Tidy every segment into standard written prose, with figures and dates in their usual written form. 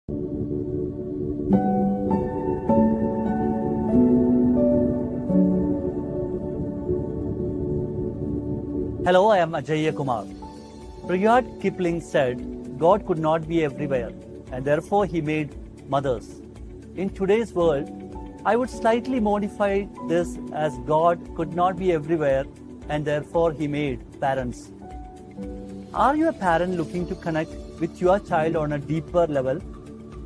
Hello, I am Ajay Kumar. Rudyard Kipling said, God could not be everywhere, and therefore he made mothers. In today's world, I would slightly modify this as God could not be everywhere, and therefore he made parents. Are you a parent looking to connect with your child on a deeper level?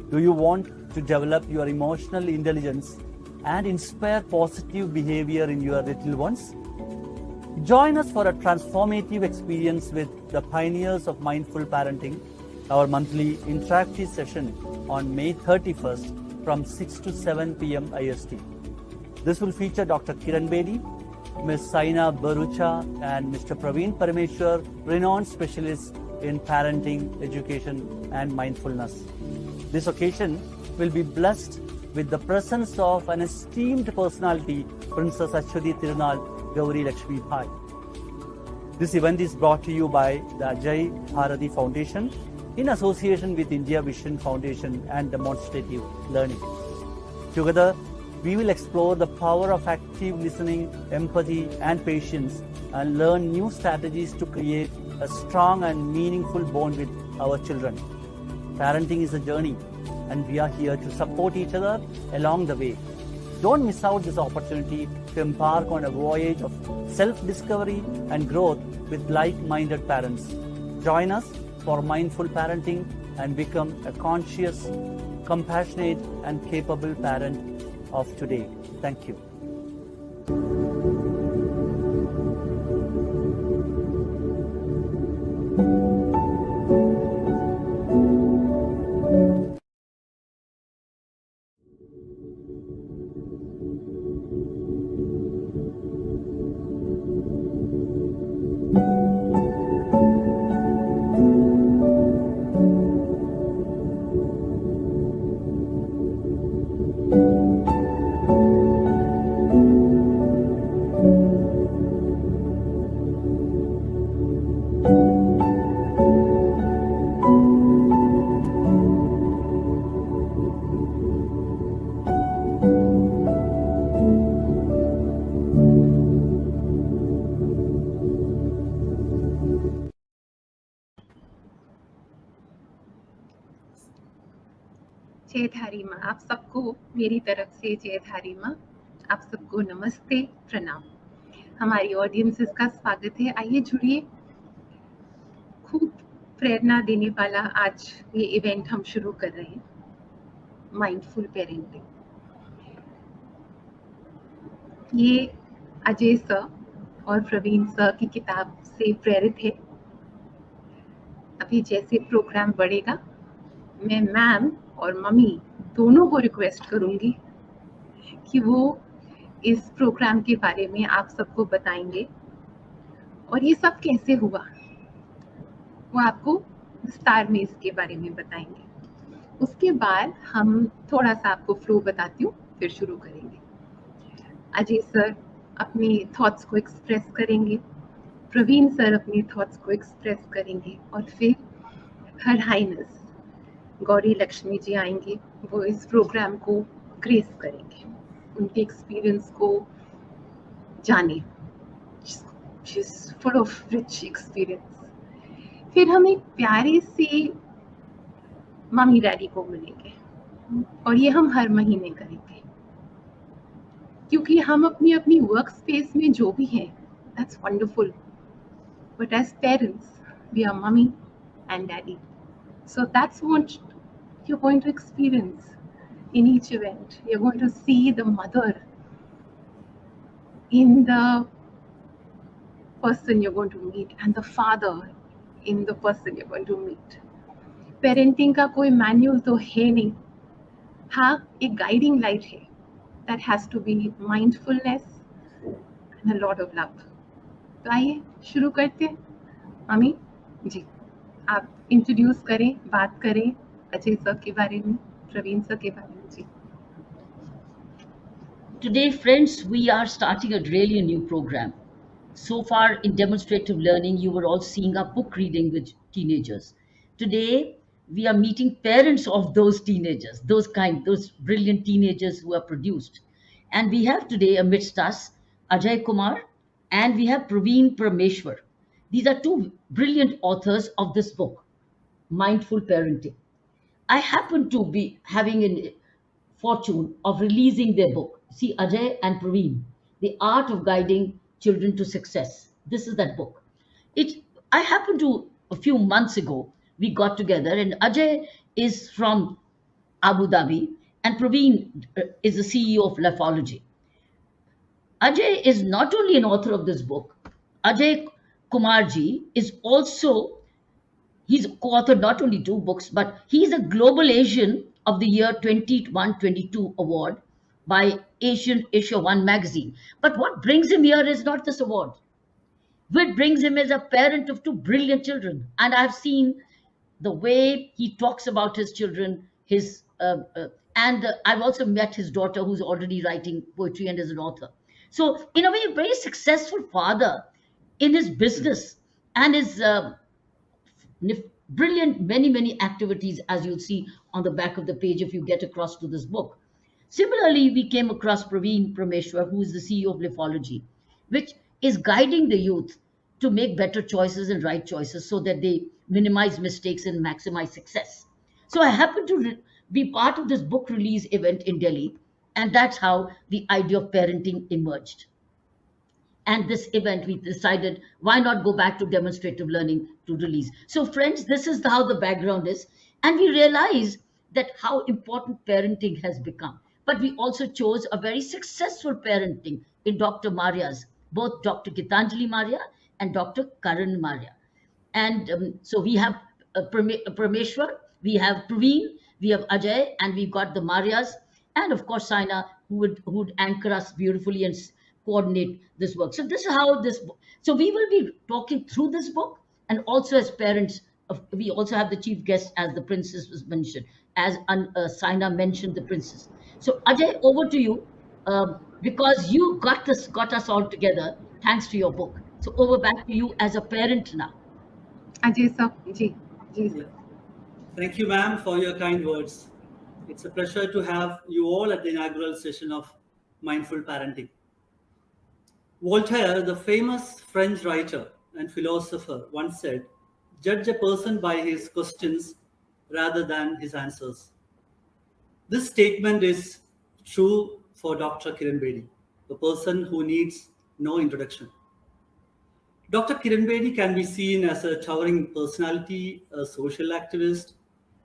Do you want to develop your emotional intelligence and inspire positive behavior in your little ones? Join us for a transformative experience with the pioneers of mindful parenting, our monthly interactive session on May 31st from 6 to 7 p.m. IST. This will feature Dr. Kiran Bedi, Ms. Saina Barucha, and Mr. Praveen Parameshwar, renowned specialists in parenting, education, and mindfulness. This occasion will be blessed with the presence of an esteemed personality, Princess Ashwati Tirunal Gauri Lakshmi Bhai. This event is brought to you by the Ajay Bharati Foundation in association with India Vision Foundation and Demonstrative Learning. Together, we will explore the power of active listening, empathy, and patience, and learn new strategies to create a strong and meaningful bond with our children. Parenting is a journey, and we are here to support each other along the way. Don't miss out this opportunity to embark on a voyage of self-discovery and growth with like-minded parents. Join us for mindful parenting and become a conscious, compassionate, and capable parent of today. Thank you. Jaidhari माँ, आप सबको मेरी तरफ से जयधारी माँ, आप सबको नमस्ते, प्रणाम। हमारी ऑडियंसेस का स्वागत है। आइए जुड़िए। खूब प्रेरणा देने वाला आज ये इवेंट हम शुरू कर रहे हैं, माइंडफुल पेरेंटिंग। ये अजय सर और प्रवीण सर की किताब से प्रेरित है। अभी जैसे प्रोग्राम बढ़ेगा, मैं मैम और मम्मी दोनों को रिक्वेस्ट करूंगी कि वो इस प्रोग्राम के बारे में आप सबको बताएंगे और ये सब कैसे हुआ, वो आपको विस्तार में इसके बारे में बताएंगे। उसके बाद हम थोड़ा सा आपको फ्लो बताती हूँ, फिर शुरू करेंगे। अजय सर अपने थॉट्स को एक्सप्रेस करेंगे, प्रवीण सर अपने थॉट्स को एक्सप्रेस करेंगे और फिर हर हाइनेस गौरी लक्ष्मी जी आएंगे। वो इस प्रोग्राम को ग्रेस करेंगे, उनके एक्सपीरियंस को जाने, फुल ऑफ रिच एक्सपीरियंस। फिर हम एक प्यारे से मम्मी डैडी को मिलेंगे और ये हम हर महीने करेंगे, क्योंकि हम अपनी अपनी वर्क स्पेस में जो भी हैं, that's wonderful, but as parents we are mummy and daddy. So that's what you're going to experience in each event. You're going to see the mother in the person you're going to meet and the father in the person you're going to meet. Parenting का कोई manual तो है नहीं, हाँ एक guiding light है. That has to be mindfulness and a lot of love. तो आइए शुरू करते हैं। मम्मी जी, आप इंट्रोड्यूस करें, बात करें अजय सर के बारे में, प्रवीण सर के बारे में। जी Today, friends, we are starting a really new program. So far in demonstrative learning, you were all seeing our book reading with teenagers. Today, we are meeting parents of those teenagers, those brilliant teenagers who are produced. And we have today amidst us Ajay Kumar and we have Praveen Parameshwar. These are two brilliant authors of this book, Mindful Parenting. I happen to be having a fortune of releasing their book. See, Ajay and Praveen, The Art of Guiding Children to Success. This is that book. It. I happened to a few months ago we got together, and Ajay is from Abu Dhabi, and Praveen is the CEO of Lefology. Ajay is not only an author of this book. Ajay Kumarji is also he's co-authored not only two books, but he's a Global Asian of the Year 21-22 award by Asia One magazine. But what brings him here is not this award. What brings him is a parent of two brilliant children, and I've seen the way he talks about his children, his and I've also met his daughter, who's already writing poetry and is an author. So, in a way, a very successful father in his business and his brilliant many activities, as you'll see on the back of the page if you get across to this book. Similarly, we came across Praveen Parameshwar, who is the CEO of Lefology, which is guiding the youth to make better choices and right choices so that they minimize mistakes and maximize success. So I happened to be part of this book release event in Delhi, and that's how the idea of parenting emerged. And this event, we decided, why not go back to demonstrative learning to release? So, friends, this is how the background is. And we realize that how important parenting has become. But we also chose a very successful parenting in Dr. Maria's, both Dr. Gitanjali Maria and Dr. Karan Maria. And so we have Parameshwar, we have Praveen, we have Ajay, and we've got the Marias, and of course Saina, who would anchor us beautifully and coordinate this work. So this is how this book. So we will be talking through this book, and also as parents, we also have the chief guest as the princess was mentioned, as Saina mentioned the princess. So Ajay, over to you, because you got us all together thanks to your book. So over back to you as a parent now. Ajay sir, ji, sir. Thank you, ma'am, for your kind words. It's a pleasure to have you all at the inaugural session of Mindful Parenting. Voltaire, the famous French writer and philosopher, once said, "Judge a person by his questions rather than his answers." This statement is true for Dr. Kiran Bedi, a person who needs no introduction. Dr. Kiran Bedi can be seen as a towering personality, a social activist,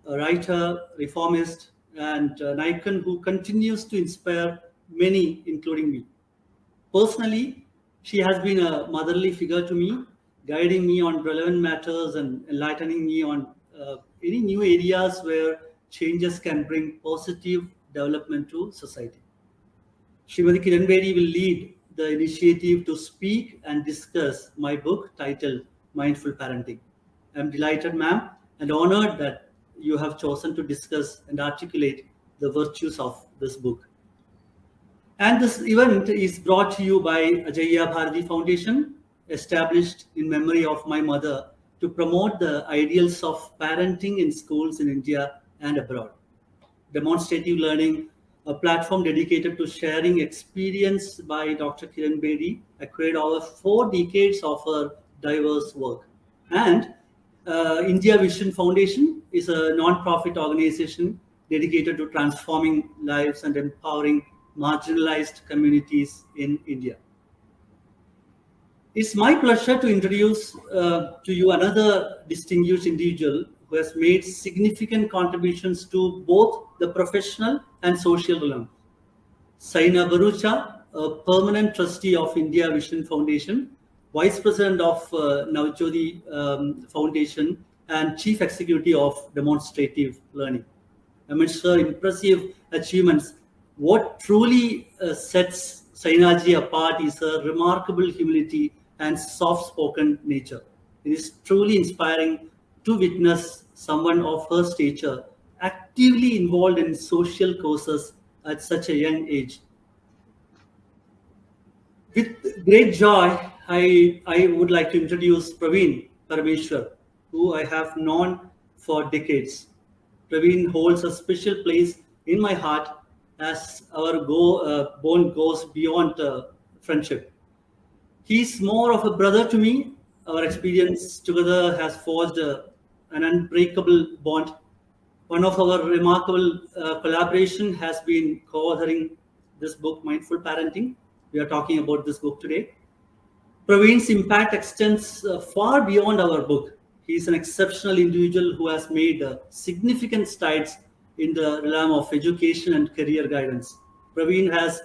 a writer, reformist, and an icon who continues to inspire many, including me. Personally, she has been a motherly figure to me, guiding me on relevant matters and enlightening me on any new areas where changes can bring positive development to society. Srimati Kiran Bedi will lead the initiative to speak and discuss my book titled Mindful Parenting. I'm delighted, ma'am, and honored that you have chosen to discuss and articulate the virtues of this book. And this event is brought to you by Ajaya Bharati Foundation, established in memory of my mother to promote the ideals of parenting in schools in India and abroad. Demonstrative learning, a platform dedicated to sharing experience by Dr. Kiran Bedi, acquired over 4 decades of her diverse work. And India Vision Foundation is a non-profit organization dedicated to transforming lives and empowering marginalized communities in India. It's my pleasure to introduce to you another distinguished individual who has made significant contributions to both the professional and social realm. Saina Barucha, a permanent trustee of India Vision Foundation, Vice President of Navjyoti Foundation, and Chief Executive of Demonstrative Learning. Amidst her impressive achievements, what truly sets Sainaji apart is her remarkable humility and soft-spoken nature. It is truly inspiring to witness someone of her stature actively involved in social causes at such a young age. With great joy, I would like to introduce Praveen Parameshwar, who I have known for decades. Praveen holds a special place in my heart as our bond goes beyond friendship. He's more of a brother to me. Our experience together has forged an unbreakable bond. One of our remarkable collaboration has been co-authoring this book, Mindful Parenting. We are talking about this book today. Praveen's impact extends far beyond our book. He is an exceptional individual who has made significant strides in the realm of education and career guidance. Praveen has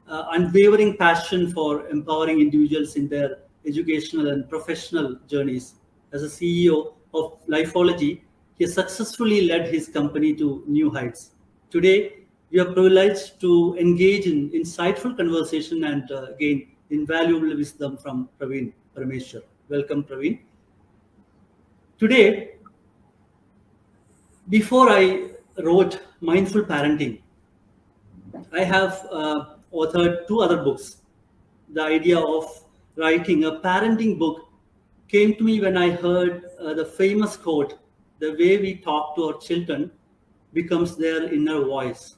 unwavering passion for empowering individuals in their educational and professional journeys. As a CEO of Lifeology, he has successfully led his company to new heights. Today, we are privileged to engage in insightful conversation and gain invaluable wisdom from Praveen Parameshwar. Welcome, Praveen. Today, before I wrote Mindful Parenting, I have authored two other books. The idea of writing a parenting book came to me when I heard the famous quote, "The way we talk to our children becomes their inner voice."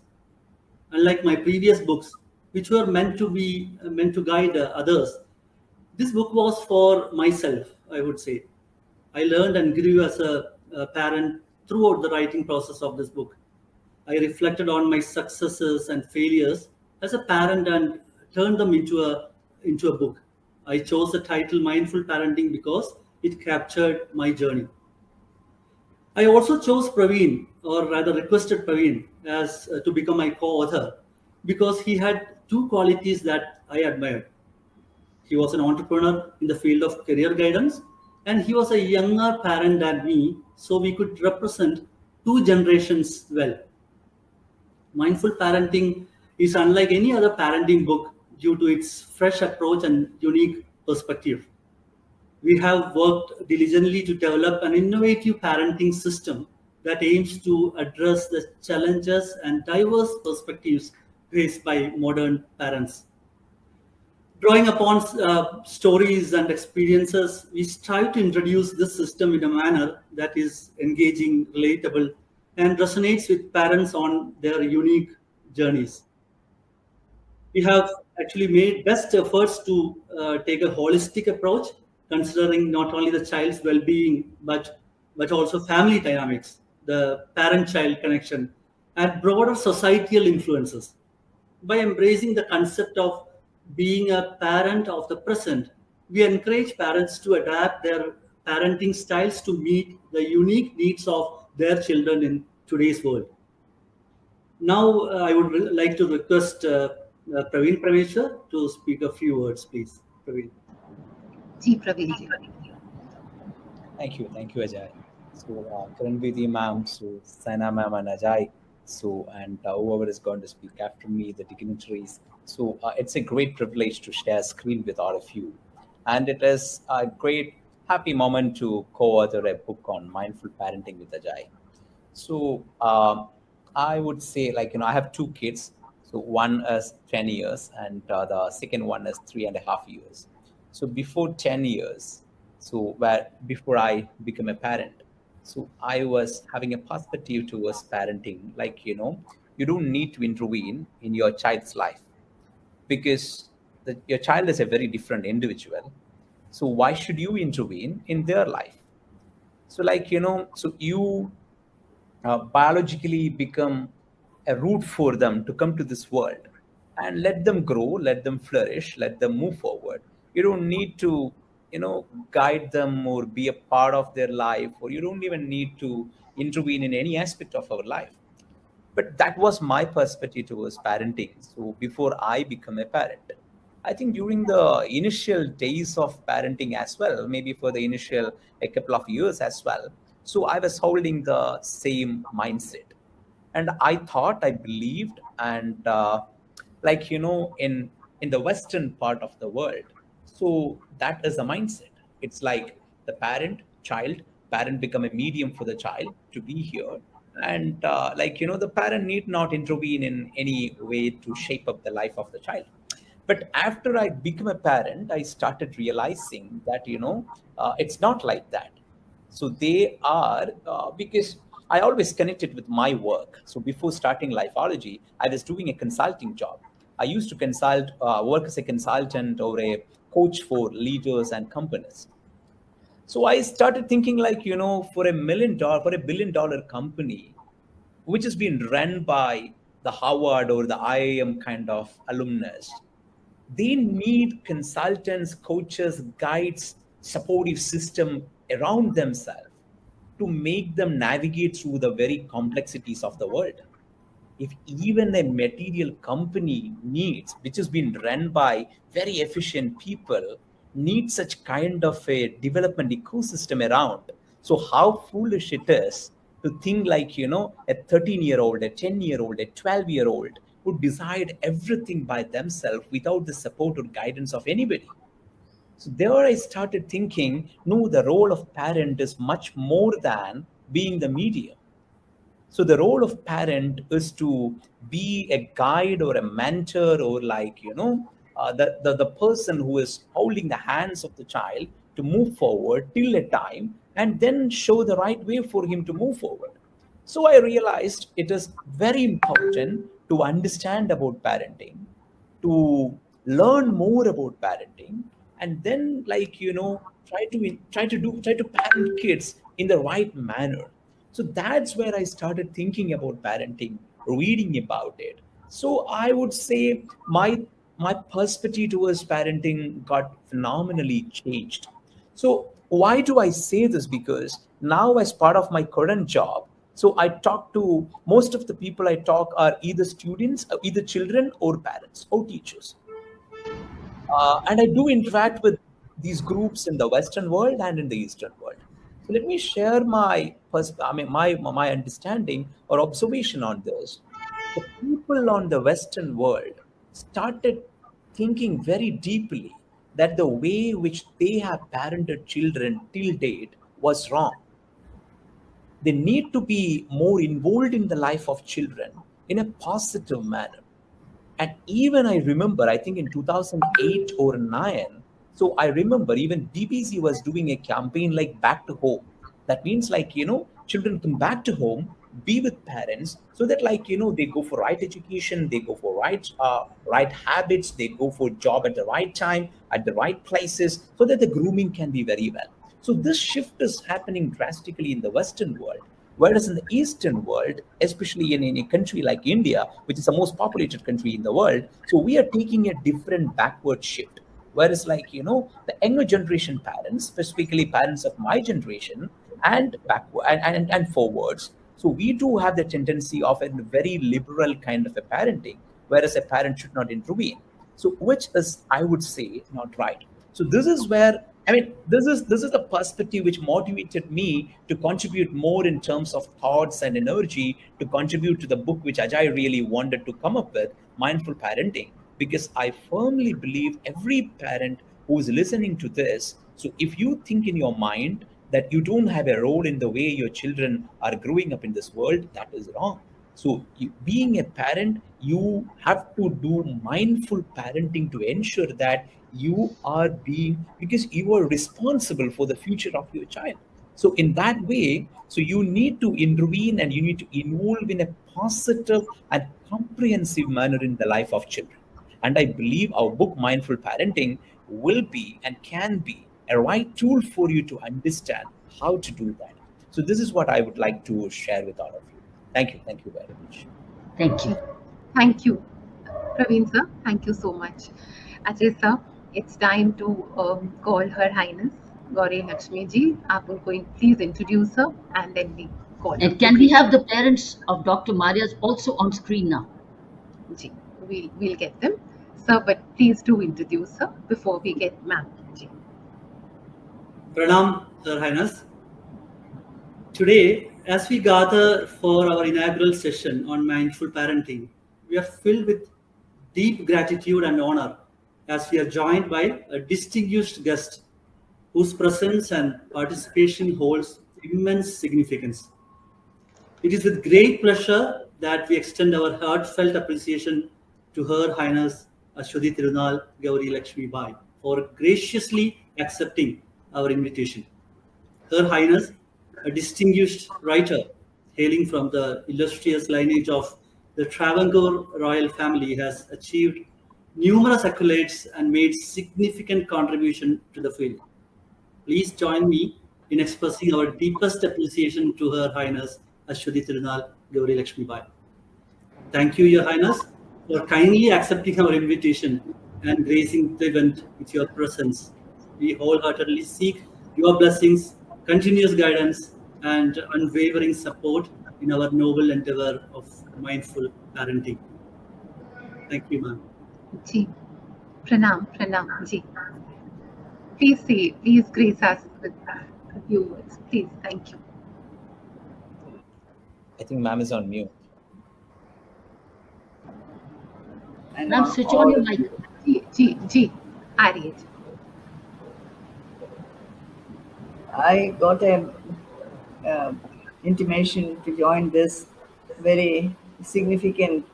Unlike my previous books, which were meant to guide others, this book was for myself, I would say. I learned and grew as a parent throughout the writing process of this book. I reflected on my successes and failures as a parent and turned them into a book. I chose the title Mindful Parenting because it captured my journey. I also chose Praveen, or rather requested Praveen, as to become my co-author because he had two qualities that I admired. He was an entrepreneur in the field of career guidance, and he was a younger parent than me, so we could represent two generations well. Mindful Parenting is unlike any other parenting book due to its fresh approach and unique perspective. We have worked diligently to develop an innovative parenting system that aims to address the challenges and diverse perspectives faced by modern parents. Drawing upon stories and experiences, we strive to introduce this system in a manner that is engaging, relatable, and resonates with parents on their unique journeys. We have actually made best efforts to take a holistic approach, considering not only the child's well-being but also family dynamics, the parent-child connection, and broader societal influences. By embracing the concept of being a parent of the present, we encourage parents to adapt their parenting styles to meet the unique needs of their children in today's world. Now, I would like to request Praveen Parameshwar to speak a few words, please. Praveen. Ji Praveen ji Thank you, Ajay. So, Karanvidi ma'am, so Saina ma'am and Ajay, so and whoever is going to speak after me, the dignitaries. So, it's a great privilege to share screen with all of you, and it is a great happy moment to co-author a book on mindful parenting with Ajay. So, I would say, like, I have two kids. So one is 10 years, and the second one is 3.5 years. So before 10 years, so before I became a parent, so I was having a perspective towards parenting, like, you don't need to intervene in your child's life because your child is a very different individual. So why should you intervene in their life? So, like, so you biologically become a route for them to come to this world, and let them grow, let them flourish, let them move forward. You don't need to, guide them or be a part of their life, or you don't even need to intervene in any aspect of our life. But that was my perspective towards parenting. So before I become a parent, I think during the initial days of parenting as well, maybe for the initial a couple of years as well, so I was holding the same mindset, and I thought, I believed, and like, in the western part of the world, so that is the mindset. It's like the parent become a medium for the child to be here, and like, the parent need not intervene in any way to shape up the life of the child. But after I became a parent, I started realizing that, it's not like that. So they are, because I always connected with my work. So before starting Lifeology, I was doing a consulting job. I used to work as a consultant or a coach for leaders and companies. So I started thinking like, for for $1 billion company, which has been run by the Harvard or the IIM kind of alumnus, they need consultants, coaches, guides, supportive system around themselves to make them navigate through the very complexities of the world. If even a material company needs, which has been run by very efficient people, needs such kind of a development ecosystem around, so how foolish it is to think like, a 13-year-old, a 10-year-old, a 12-year-old would decide everything by themselves without the support or guidance of anybody. So there I started thinking, no, the role of parent is much more than being the medium. So the role of parent is to be a guide or a mentor or like, the person who is holding the hands of the child to move forward till a time and then show the right way for him to move forward. So I realized it is very important to understand about parenting, to learn more about parenting, and then like, try to parent kids in the right manner. So that's where I started thinking about parenting, reading about it. So I would say my perspective towards parenting got phenomenally changed. So why do I say this? Because now, as part of my current job, so I talk to most of the people I talk are either students, either children or parents or teachers. And I do interact with these groups in the Western world and in the Eastern world. So let me share my understanding or observation on this. The people on the Western world started thinking very deeply that the way which they have parented children till date was wrong. They need to be more involved in the life of children in a positive manner. And even I remember, I think in 2008 or 9, so I remember even BBC was doing a campaign like back to home. That means like, children come back to home, be with parents, so that like, they go for right education, they go for right habits, they go for job at the right time, at the right places, so that the grooming can be very well. So this shift is happening drastically in the Western world. Whereas in the Eastern world, especially in a country like India, which is the most populated country in the world, so we are taking a different backward shift. Whereas, like, the younger generation parents, specifically parents of my generation, and backward and forwards, so we do have the tendency of a very liberal kind of a parenting, whereas a parent should not intervene. So, which is, I would say, not right. So this is where, I mean, this is the perspective which motivated me to contribute more in terms of thoughts and energy to contribute to the book which Ajay really wanted to come up with, Mindful Parenting, because I firmly believe every parent who is listening to this. So if you think in your mind that you don't have a role in the way your children are growing up in this world, that is wrong. So, being a parent, you have to do mindful parenting to ensure that you are being, because you are responsible for the future of your child. So, in that way, so you need to intervene and you need to involve in a positive and comprehensive manner in the life of children. And I believe our book, Mindful Parenting, will be and can be a right tool for you to understand how to do that. So, this is what I would like to share with all of you. Thank you. Thank you very much. Thank you. Thank you, Praveen sir. Thank you so much. Ajay sir, it's time to call Her Highness Gauri Lakshmi ji. आप उनको please introduce her and then we call her. And can we have the parents of Dr. Marias also on screen now? Ji, we'll get them. Sir, but please do introduce her before we get ma'am. Ji. Pranam, Her Highness. Today, as we gather for our inaugural session on mindful parenting, we are filled with deep gratitude and honor as we are joined by a distinguished guest whose presence and participation holds immense significance. It is with great pleasure that we extend our heartfelt appreciation to Her Highness Ashwati Tirunal Gauri Lakshmi Bai for graciously accepting our invitation. Her Highness, a distinguished writer, hailing from the illustrious lineage of the Travancore royal family, has achieved numerous accolades and made significant contribution to the field. Please join me in expressing our deepest appreciation to Her Highness Ashwati Tirunal Gauri Lakshmi Bai. Thank you, Your Highness, for kindly accepting our invitation and gracing the event with your presence. We wholeheartedly seek your blessings, continuous guidance, and unwavering support in our noble endeavor of mindful parenting. Thank you, ma'am. Ji pranam ji. Please grace us with a few words, please. Thank you. I think ma'am is on mute. Ma'am, switch on your mic. जी आ रही है जी. I got a intimation to join this very significant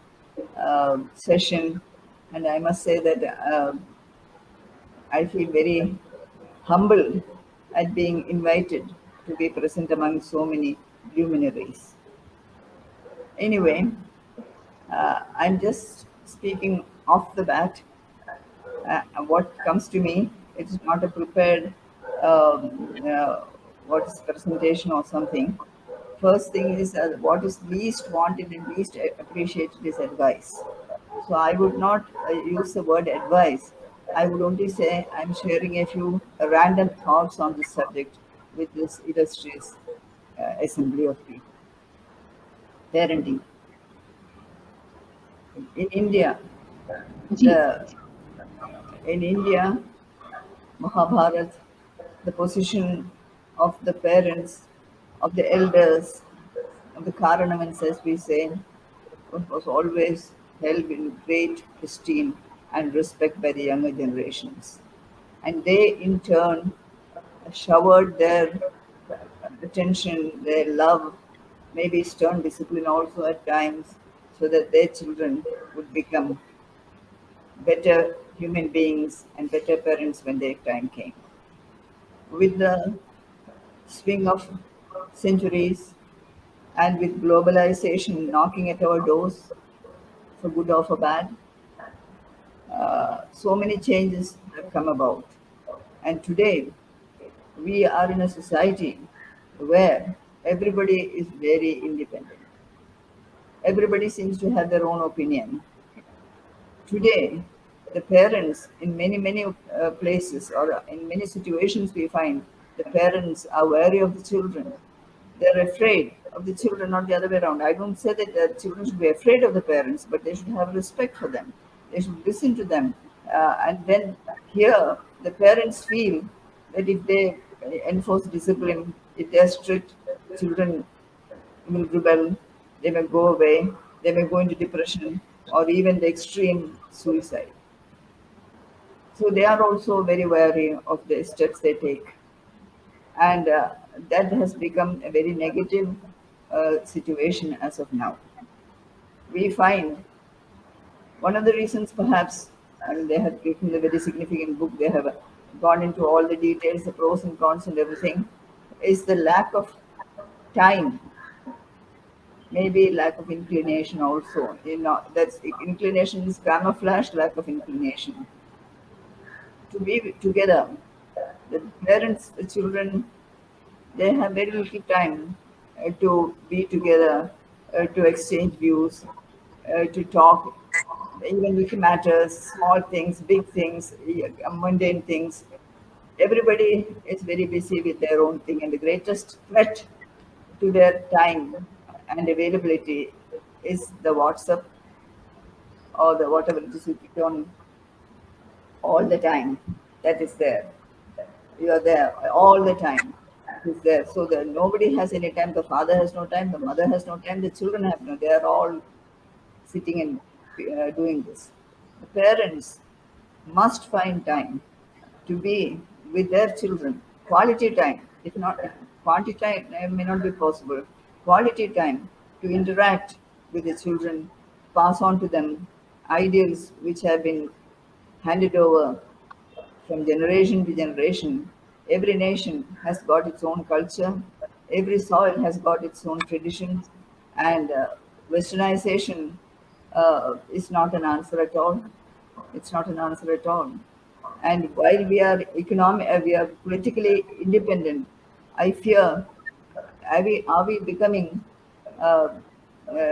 session, and I must say that I feel very humbled at being invited to be present among so many luminaries. Anyway, I'm just speaking off the bat. What comes to me, it's not a prepared what is presentation or something. First thing is what is least wanted and least appreciated is advice. So I would not use the word advice. I would only say I'm sharing a few random thoughts on this subject with this illustrious assembly of people. Parenting. In India, Mahabharat, the position of the parents, of the elders, of the Karanavans, as we say, was always held in great esteem and respect by the younger generations. And they, in turn, showered their attention, their love, maybe stern discipline also at times, so that their children would become better human beings and better parents when their time came. With the swing of centuries and with globalization knocking at our doors, for good or for bad, so many changes have come about. And today, we are in a society where everybody is very independent. Everybody seems to have their own opinion. Today, the parents in many places or in many situations we find the parents are wary of the children. They're afraid of the children, not the other way around. I don't say that the children should be afraid of the parents, but they should have respect for them. They should listen to them. And then here, the parents feel that if they enforce discipline, if they're strict, children will rebel, they may go away, they may go into depression or even the extreme suicide. So they are also very wary of the steps they take. And that has become a very negative situation as of now. We find one of the reasons perhaps, and they have written a very significant book, they have gone into all the details, the pros and cons and everything, is the lack of time, maybe lack of inclination also. That's inclination is camouflage, lack of inclination. To be together, the parents, the children, they have very little time to be together, to exchange views, to talk, even little matters, small things, big things, mundane things. Everybody is very busy with their own thing, and the greatest threat to their time and availability is the WhatsApp or the whatever it is you put on all the time. That is there. You are there all the time. It is there. So that nobody has any time. The father has no time. The mother has no time. The children have no. They are all sitting and doing this. The parents must find time to be with their children. Quality time. If not, quantity time may not be possible. Quality time to interact with the children, pass on to them ideals which have been handed over from generation to generation. Every nation has got its own culture. Every soil has got its own traditions. And westernization is not an answer at all. It's not an answer at all. And while we are politically independent, I fear, are we becoming uh,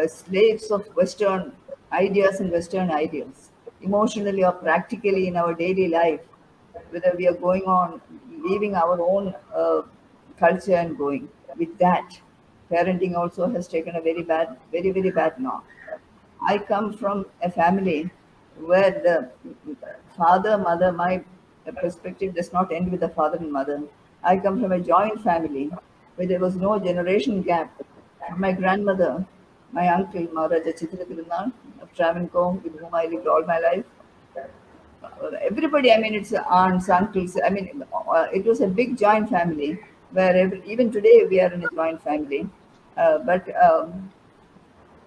slaves of Western ideas and Western ideals, emotionally or practically in our daily life, whether we are going on leaving our own culture and going with that. Parenting also has taken a very, very bad knock. I come from a family where the father, mother, my perspective does not end with the father and mother. I come from a joint family where there was no generation gap. My grandmother, my uncle, Maharaja Chitra Tirunal of Travancore, with whom I lived all my life, everybody, I mean, it's aunts, uncles, I mean, it was a big joint family where even today we are in a joint family. But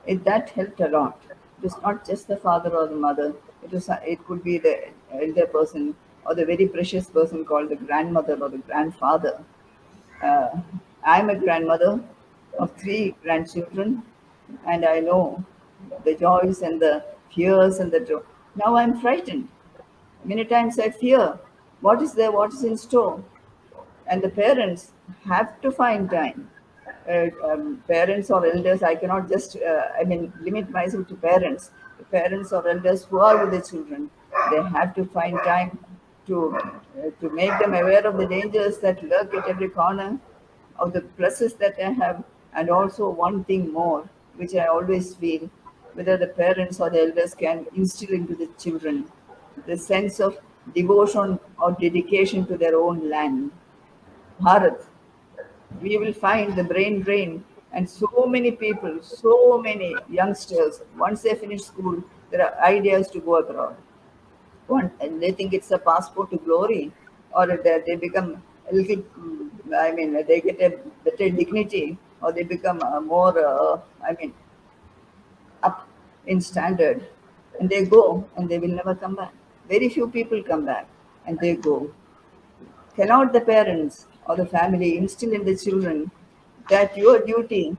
that helped a lot. It was not just the father or the mother. It could be the elder person or the very precious person called the grandmother or the grandfather. Uh, I'm a grandmother of 3 grandchildren, and I know the joys and the fears and the joy. Now I'm frightened. Many times I fear what is there, what is in store, and the parents have to find time. Parents or elders, I cannot just, limit myself to parents. The parents or elders who are with the children, they have to find time to make them aware of the dangers that lurk at every corner, of the pluses that I have, and also one thing more, which I always feel, whether the parents or the elders can instill into the children the sense of devotion or dedication to their own land. Bharat, we will find the brain drain, and so many people, so many youngsters, once they finish school, there are ideas to go abroad. And they think it's a passport to glory, or they become a little, they get a better dignity, or they become more, up in standard, and they go and they will never come back. Very few people come back and they go. Cannot the parents or the family instill in the children that your duty,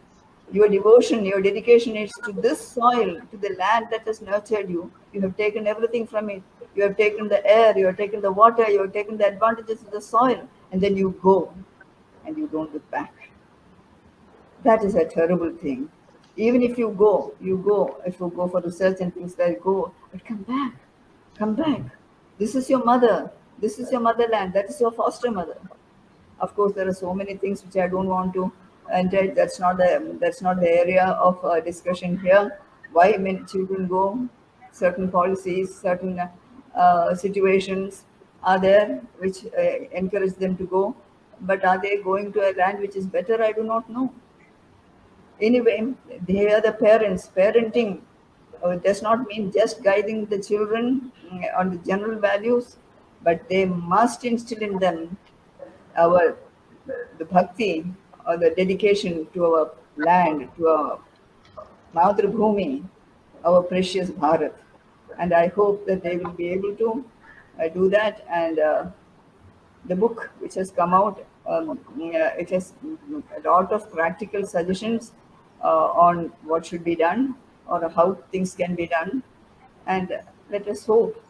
your devotion, your dedication is to this soil, to the land that has nurtured you? You have taken everything from it. You have taken the air, you have taken the water, you have taken the advantages of the soil, and then you go and you don't look back. That is a terrible thing. Even if you go, if you go for research and things like go, but come back, come back. This is your mother, this is your motherland, that is your foster mother. Of course, there are so many things which I don't want to enter. That's not the area of discussion here. Why many children go? Certain policies, certain situations are there which encourage them to go. But are they going to a land which is better? I do not know. Anyway, they are the parents. Parenting does not mean just guiding the children on the general values, but they must instill in them our the bhakti or the dedication to our land, to our Madhur Bhumi, our precious Bharat. And I hope that they will be able to do that. And the book which has come out, it has a lot of practical suggestions on what should be done or how things can be done. And let us hope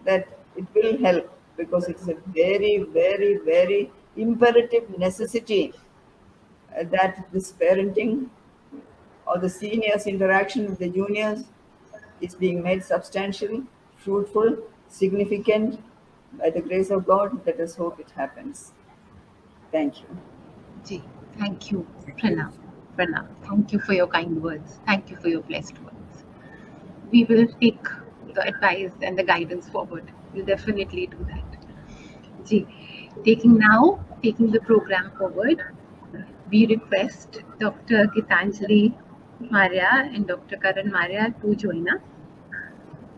that it will help, because it's a very, very, very imperative necessity that this parenting or the seniors' interaction with the juniors is being made substantial, fruitful, significant. By the grace of God, let us hope it happens. Thank you. Ji, thank you, Pranam. Pranam, thank you for your kind words. Thank you for your blessed words. We will take the advice and the guidance forward. We'll definitely do that. Ji, taking the program forward, we request Dr. Gitanjali Maria and Dr. Karan Maria to join us.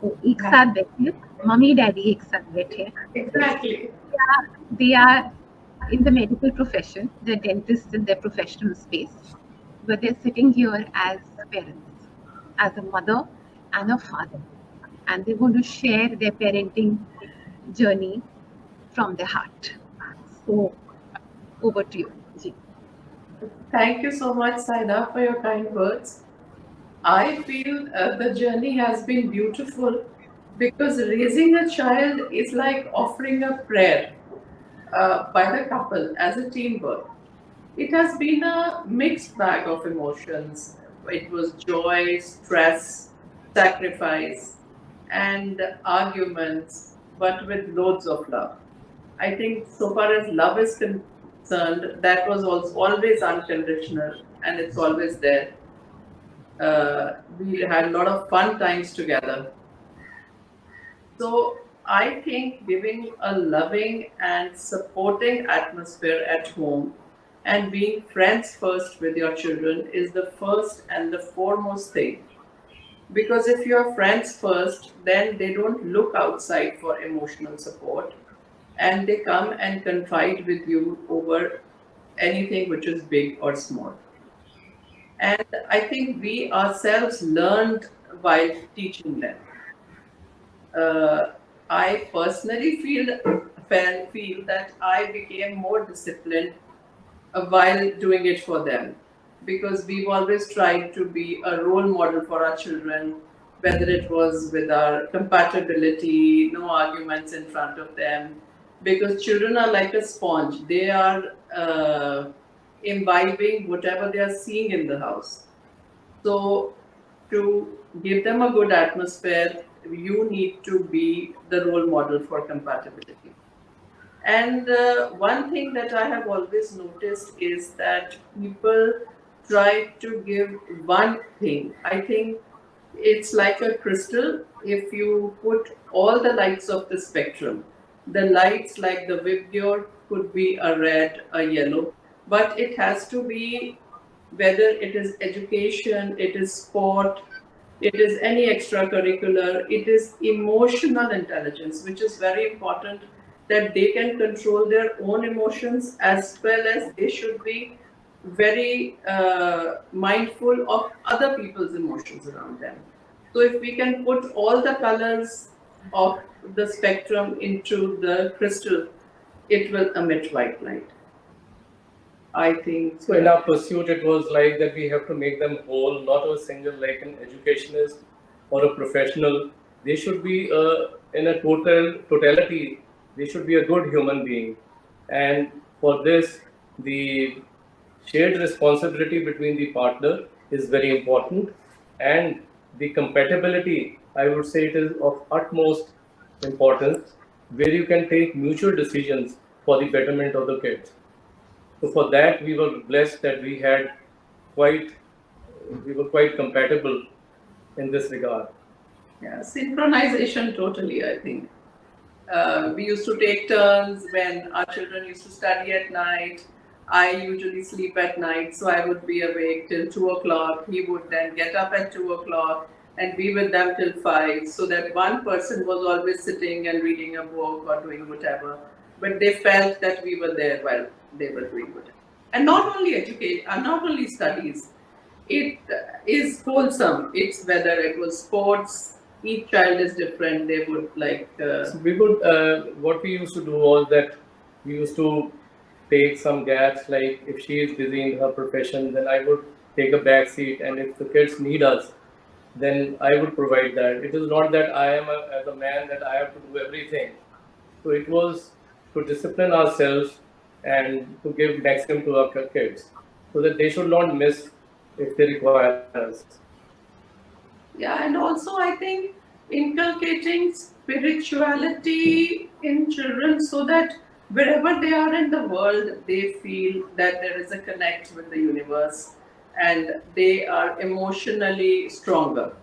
तो एक साथ बैठे, mummy daddy एक साथ बैठे. Exactly. They are in the medical profession, they're dentists in their professional space, but they're sitting here as parents, as a mother and a father, and they're going to share their parenting journey from their heart. So, over to you, Ji. Thank you so much, Saina, for your kind words. I feel the journey has been beautiful because raising a child is like offering a prayer by the couple as a teamwork. It has been a mixed bag of emotions. It was joy, stress, sacrifice, and arguments, but with loads of love. I think, so far as love is concerned, that was also always unconditional and it's always there. We had a lot of fun times together. So I think giving a loving and supporting atmosphere at home and being friends first with your children is the first and the foremost thing. Because if you're friends first, then they don't look outside for emotional support and they come and confide with you over anything which is big or small. And I think we ourselves learned while teaching them. uh, I personally feel that I became more disciplined while doing it for them because we've always tried to be a role model for our children, whether it was with our compatibility, no arguments in front of them, because children are like a sponge. They are imbibing whatever they are seeing in the house. So, to give them a good atmosphere, you need to be the role model for compatibility. And one thing that I have always noticed is that people try to give one thing. I think it's like a crystal. If you put all the lights of the spectrum, the lights like the Vibgyor could be a red, a yellow, but it has to be, whether it is education, it is sport, it is any extracurricular, it is emotional intelligence, which is very important, that they can control their own emotions as well as they should be very mindful of other people's emotions around them. So if we can put all the colors of the spectrum into the crystal, it will emit white light. I think So in our pursuit, it was like that we have to make them whole, not a single like an educationist or a professional. They should be in a totality. They should be a good human being, and for this, the shared responsibility between the partner is very important, and the compatibility. I would say it is of utmost importance, where you can take mutual decisions for the betterment of the kids. So for that, we were blessed that quite, we were quite compatible in this regard. yeah, synchronization totally, I think. We used to take turns when our children used to study at night. I usually sleep at night, so I would be awake till 2 o'clock. He would then get up at 2 o'clock and be with them till 5, so that one person was always sitting and reading a book or doing whatever. But they felt that we were there while they were doing whatever. And not only education, not only studies, it is wholesome. It's whether it was sports, each child is different. They would like. So we would, what we used to do was that we used to take some gaps, like if she is busy in her profession, then I would take a back seat, and if the kids need us, then I would provide that. It is not that as a man, that I have to do everything. So it was to discipline ourselves and to give maximum to our kids, so that they should not miss if they require us. Yeah, and also I think inculcating spirituality in children so that wherever they are in the world, they feel that there is a connect with the universe and they are emotionally stronger.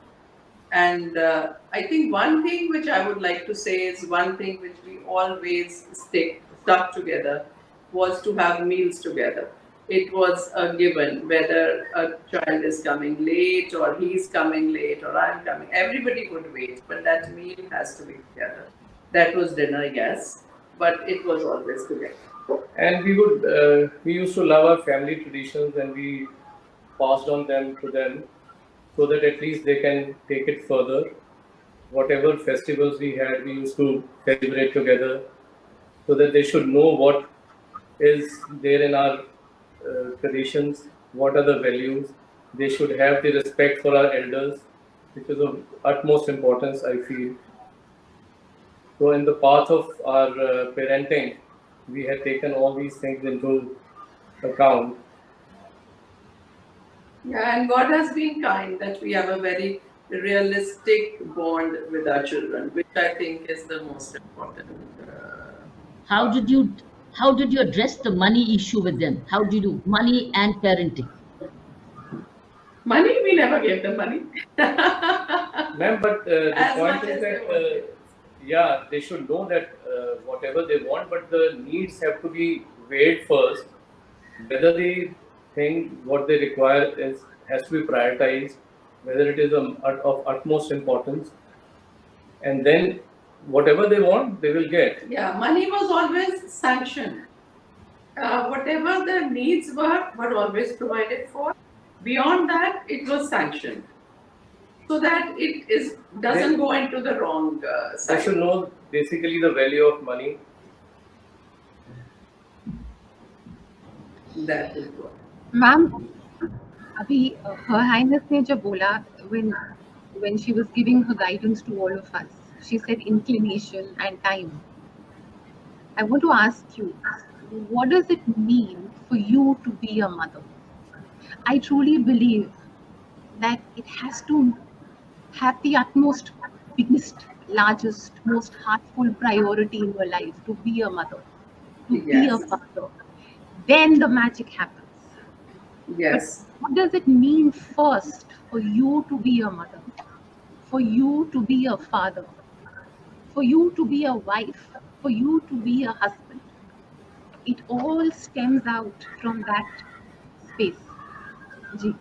And I think one thing which I would like to say is one thing which we always stuck together was to have meals together. It was a given whether a child is coming late or he's coming late or I'm coming. Everybody would wait, but that meal has to be together. That was dinner, yes, but it was always together. And we used to love our family traditions, and we passed on them to them, so that at least they can take it further. Whatever festivals we had, we used to celebrate together, so that they should know what is there in our traditions, what are the values, They should have the respect for our elders, which is of utmost importance, I feel. So in the path of our parenting, we have taken all these things into account. Yeah, and God has been kind that we have a very realistic bond with our children, which I think is the most important. How did you address the money issue with them? How did you do money and parenting? Money, we never gave them money. Ma'am, but the As point much is as they that, wanted. yeah, they should know that whatever they want, but the needs have to be weighed first. Whether they think what they require has to be prioritized, whether it is of utmost importance, and then whatever they want, they will get. Yeah, money was always sanctioned. Whatever the needs were always provided for. Beyond that, it was sanctioned, so that it doesn't go into the wrong They side. should know basically the value of money. That is what. Ma'am अभी her highness ने जब बोला when she was giving her guidance to all of us, she said inclination and time. I want to ask you, what does it mean for you to be a mother? I truly believe that it has to have the utmost, biggest, largest, most heartful priority in your life to be a mother, to be a Yes. father. Then the magic happens. Yes. What does it mean first for you to be a mother, for you to be a father, for you to be a wife, for you to be a husband? It all stems out from that space. Ji.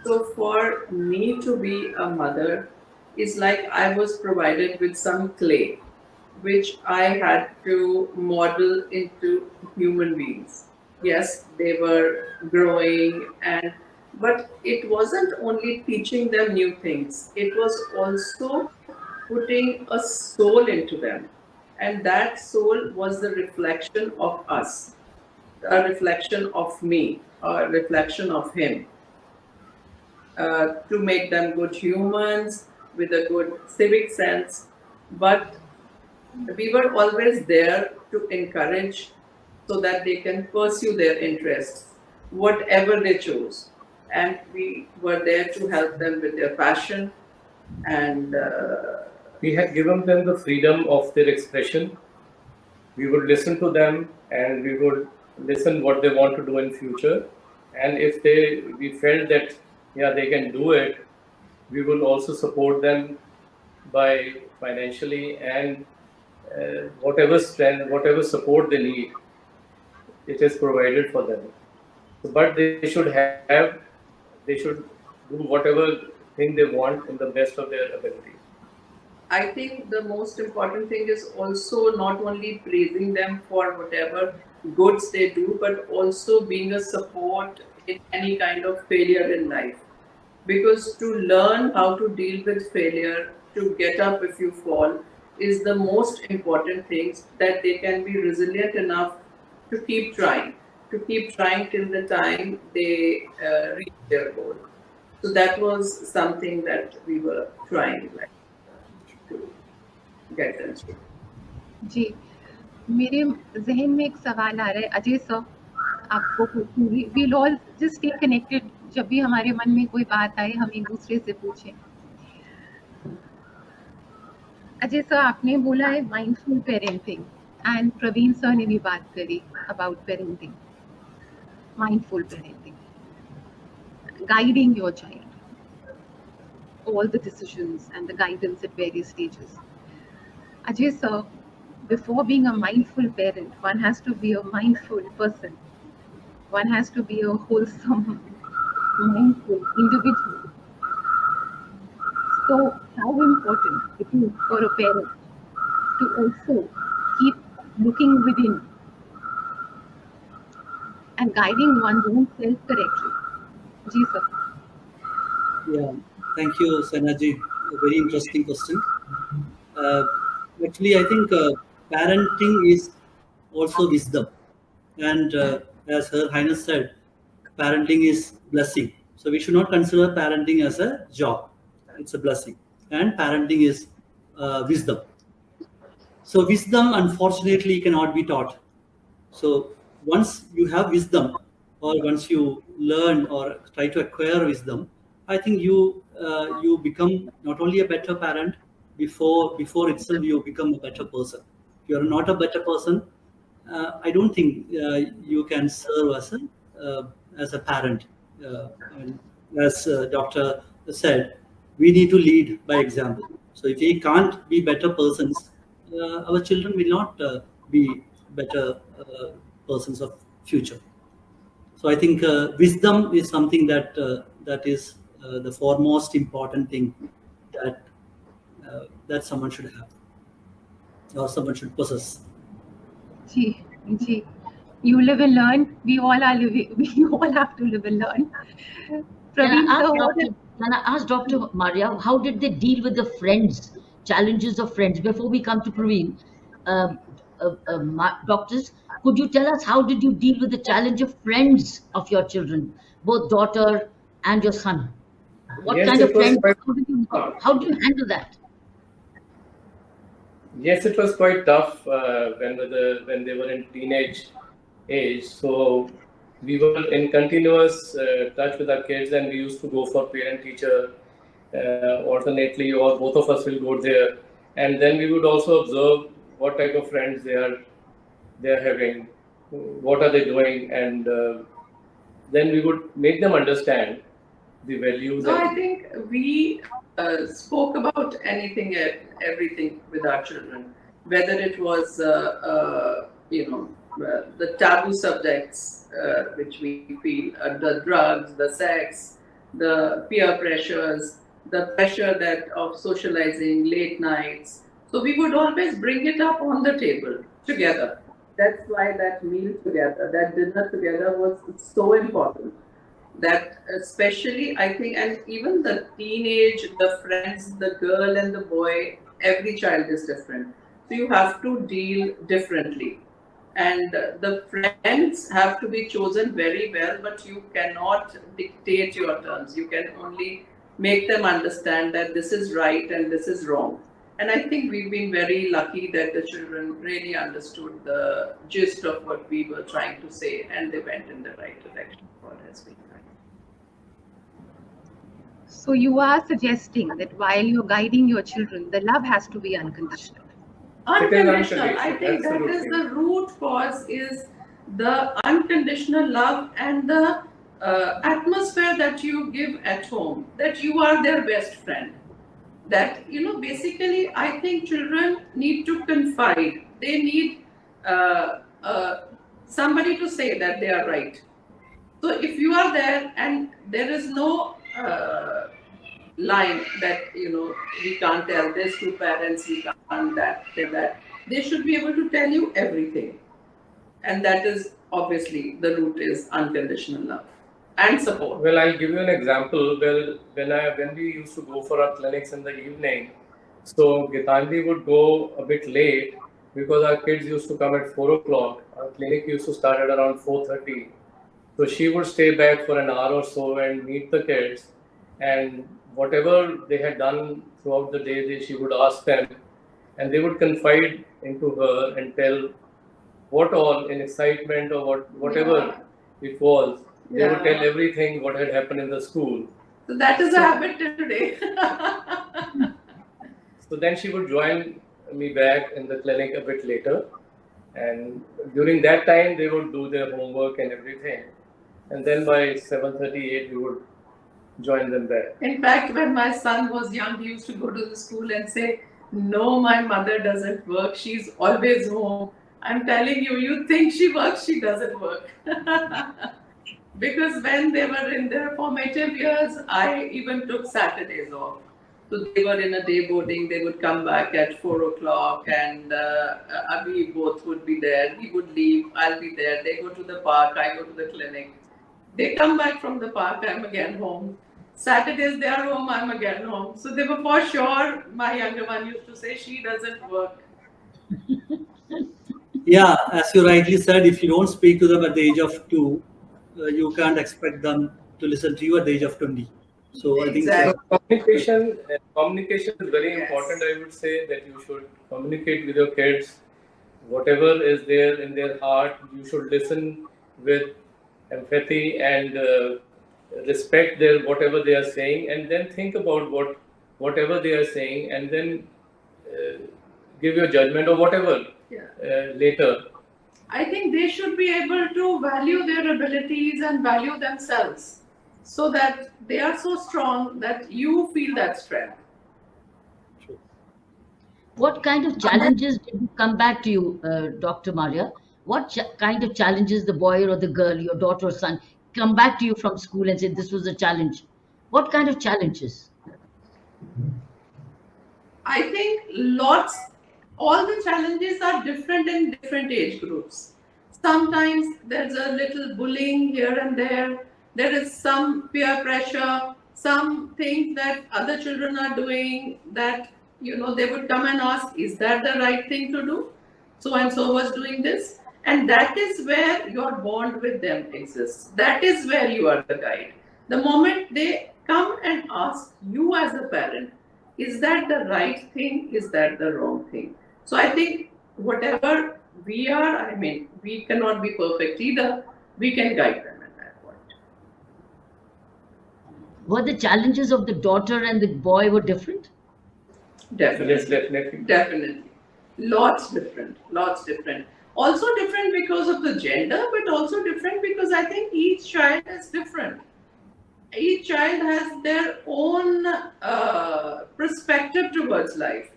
So for me to be a mother is like I was provided with some clay, which I had to model into human beings. Yes, they were growing, but it wasn't only teaching them new things. It was also putting a soul into them, and that soul was the reflection of us, a reflection of me, a reflection of him. To make them good humans with a good civic sense, but we were always there to encourage so that they can pursue their interests, whatever they chose. And we were there to help them with their passion, and We had given them the freedom of their expression. We would listen to them, and we would listen what they want to do in future. And if we felt that they can do it, we will also support them by financially and whatever strength, whatever support they need, it is provided for them. But they should do whatever thing they want in the best of their ability. I think the most important thing is also not only praising them for whatever goods they do, but also being a support in any kind of failure in life. Because to learn how to deal with failure, to get up if you fall, is the most important thing, that they can be resilient enough to keep trying till the time they reach their goal. So that was something that we were trying to get them through. जी मेरे जहन में एक सवाल आ रहा है Ajay sir आपको we'll all just stay connected जब भी हमारे मन में कोई बात आए हम एक दूसरे से पूछें अजय सर आपने बोला है mindful parenting and Praveen sir ने भी बात करी about parenting mindful parenting guiding your child all the decisions and the guidance at various stages Ajay sir, before being a mindful parent, one has to be a mindful person. One has to be a wholesome, mindful individual. So, how important it is for a parent to also keep looking within and guiding one's own self correctly. Ji sir. Yeah, thank you, Sanaji. A very interesting question. Actually, I think parenting is also wisdom, and as Her Highness said, parenting is blessing. So we should not consider parenting as a job. It's a blessing. And parenting is wisdom. So wisdom, unfortunately, cannot be taught. So once you have wisdom, or once you learn or try to acquire wisdom, I think you become not only a better parent, before itself you become a better person. If you are not a better person, I don't think you can serve as a parent. And as Doctor said, we need to lead by example. So if we can't be better persons, our children will not be better persons of future. So I think wisdom is something that is the foremost important thing that someone should have, or someone should possess. Gee, gee. You live and learn. We all are living. We all have to live and learn. Praveen, sir, what is- Can I ask Dr. Maria, how did they deal with the challenges of friends? Before we come to Praveen, doctors, could you tell us how did you deal with the challenge of friends of your children, both daughter and your son? What Yes, kind of it was friends? quite- How do you handle that? Yes, it was quite tough when they were in teenage age. So we were in continuous touch with our kids, and we used to go for parent-teacher alternately, or both of us will go there, and then we would also observe what type of friends they are having, what are they doing, and then we would make them understand the values. No, I think we spoke about anything and everything with our children, whether it was, the taboo subjects, which we feel, the drugs, the sex, the peer pressures, the pressure of socializing, late nights. So we would always bring it up on the table together. That's why that meal together, that dinner together was so important. That especially, I think, and even the teenage, the friends, the girl and the boy, every child is different. So you have to deal differently. And the friends have to be chosen very well, but you cannot dictate your terms. You can only make them understand that this is right and this is wrong. And I think we've been very lucky that the children really understood the gist of what we were trying to say, and they went in the right direction. God has been kind. So you are suggesting that while you're guiding your children, the love has to be unconditional. Unconditional. I think that Absolutely. is the root cause, is the unconditional love and the atmosphere that you give at home, that you are their best friend. That, basically, I think children need to confide. They need somebody to say that they are right. So if you are there and there is no line that, we can't tell this to parents, we can't tell that, they should be able to tell you everything. And that is obviously the root is unconditional love and support. Well, I'll give you an example. Well, when we used to go for our clinics in the evening, so Gitanjali would go a bit late because our kids used to come at 4 o'clock. Our clinic used to start at around 4:30. So she would stay back for an hour or so and meet the kids, and whatever they had done throughout the day, she would ask them, and they would confide into her and tell what all, in excitement or whatever it was. They would tell everything what had happened in the school. So that is a habit till today. So then she would join me back in the clinic a bit later, and during that time they would do their homework and everything, and then by 7:38 we would join them back. In fact, when my son was young, he used to go to the school and say, "No, my mother doesn't work. She's always home." I'm telling you, you think she works, she doesn't work. Because when they were in their formative years, I even took Saturdays off. So they were in a day boarding, they would come back at 4 o'clock, and we both would be there. He would leave, I'll be there. They go to the park, I go to the clinic. They come back from the park, I'm again home. Saturdays they are home, I'm again home. So they were for sure, my younger one used to say, she doesn't work. Yeah, as you rightly said, if you don't speak to them at the age of 2, you can't expect them to listen to you at the age of 20. So I think Exactly. Communication is very important. I would say that you should communicate with your kids. Whatever is there in their heart, you should listen with empathy and respect their whatever they are saying, and then think about whatever they are saying, and then give your judgment or whatever later. I think they should be able to value their abilities and value themselves, so that they are so strong that you feel that strength. What kind of challenges did come back to you, Dr. Maria? What kind of challenges the boy or the girl, your daughter or son, come back to you from school and say this was a challenge? What kind of challenges? I think all the challenges are different in different age groups. Sometimes there's a little bullying here and there. There is some peer pressure, some things that other children are doing that, they would come and ask, is that the right thing to do? So and so was doing this. And that is where your bond with them exists. That is where you are the guide. The moment they come and ask you as a parent, is that the right thing? Is that the wrong thing? So I think whatever we are, we cannot be perfect either. We can guide them at that point. Were the challenges of the daughter and the boy were different? Definitely. Yes, definitely. Definitely. Lots different. Also different because of the gender, but also different because I think each child is different. Each child has their own perspective towards life.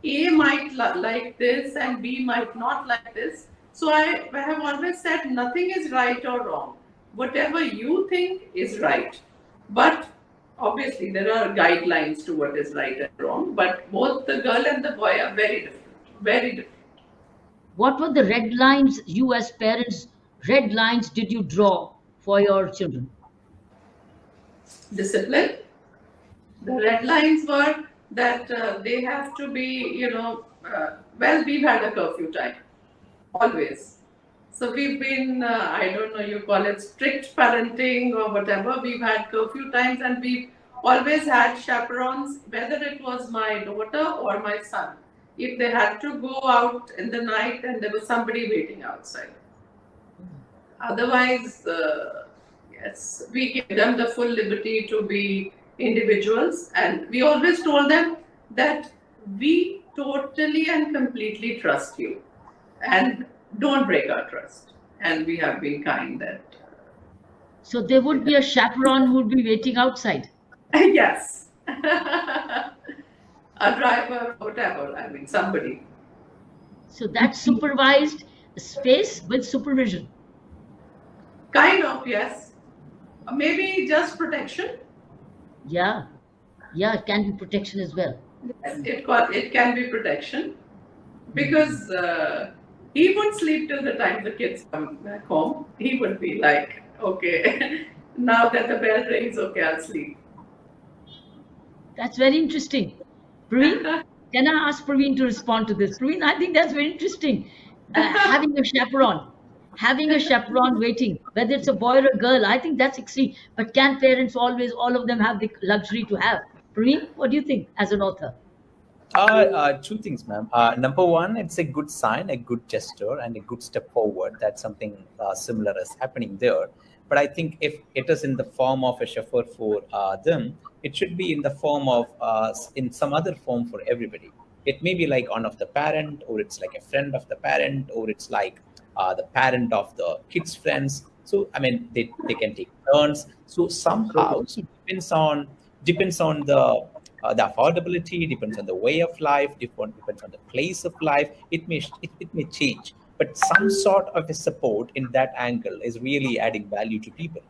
A might like this and B might not like this. So I have always said nothing is right or wrong. Whatever you think is right. But obviously there are guidelines to what is right and wrong. But both the girl and the boy are very different. Very different. What were the red lines you as parents, did you draw for your children? Discipline. The red lines were that they have to be, we've had a curfew time, always. So we've been, I don't know, you call it strict parenting or whatever. We've had curfew times and we've always had chaperones, whether it was my daughter or my son. If they had to go out in the night, and there was somebody waiting outside. Otherwise, yes, we give them the full liberty to be individuals, and we always told them that we totally and completely trust you, and don't break our trust. And we have been kind that. So there would be a chaperone who would be waiting outside. Yes. A driver, whatever, somebody. So that's supervised space with supervision. Kind of, yes. Maybe just protection. Yeah, it can be protection as well. Yes, it can be protection, because he would sleep till the time the kids come back home. He would be like, okay, now that the bell rings, okay, I'll sleep. That's very interesting. Praveen, can I ask Praveen to respond to this? Praveen, I think that's very interesting. Having a chaperone waiting, whether it's a boy or a girl, I think that's extreme. But can parents always, all of them, have the luxury to have? Praveen, what do you think as an author? Two things, ma'am. Number one, it's a good sign, a good gesture, and a good step forward. That's something similar is happening there. But I think if it is in the form of a chauffeur for them, it should be in the form of, in some other form for everybody. It may be like one of the parent, or it's like a friend of the parent, or it's like the parent of the kids' friends. So, they can take turns. So somehow, so depends on the affordability, depends on the way of life, depends on the place of life. It may change. But some sort of a support in that angle is really adding value to people.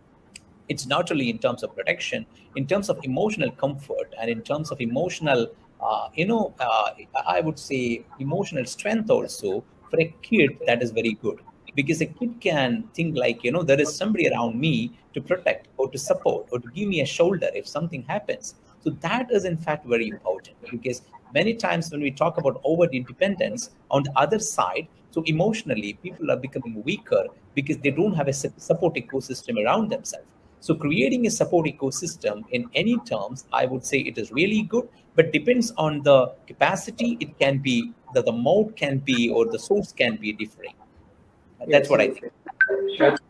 It's not only in terms of protection, in terms of emotional comfort, and in terms of emotional, I would say emotional strength also for a kid. That is very good, because a kid can think like, there is somebody around me to protect or to support or to give me a shoulder if something happens. So that is in fact very important, because many times when we talk about overt independence, on the other side, so emotionally people are becoming weaker because they don't have a support ecosystem around themselves. So creating a support ecosystem in any terms, I would say it is really good, but depends on the capacity. It can be the mode can be or the source can be differing. That's what I think. That's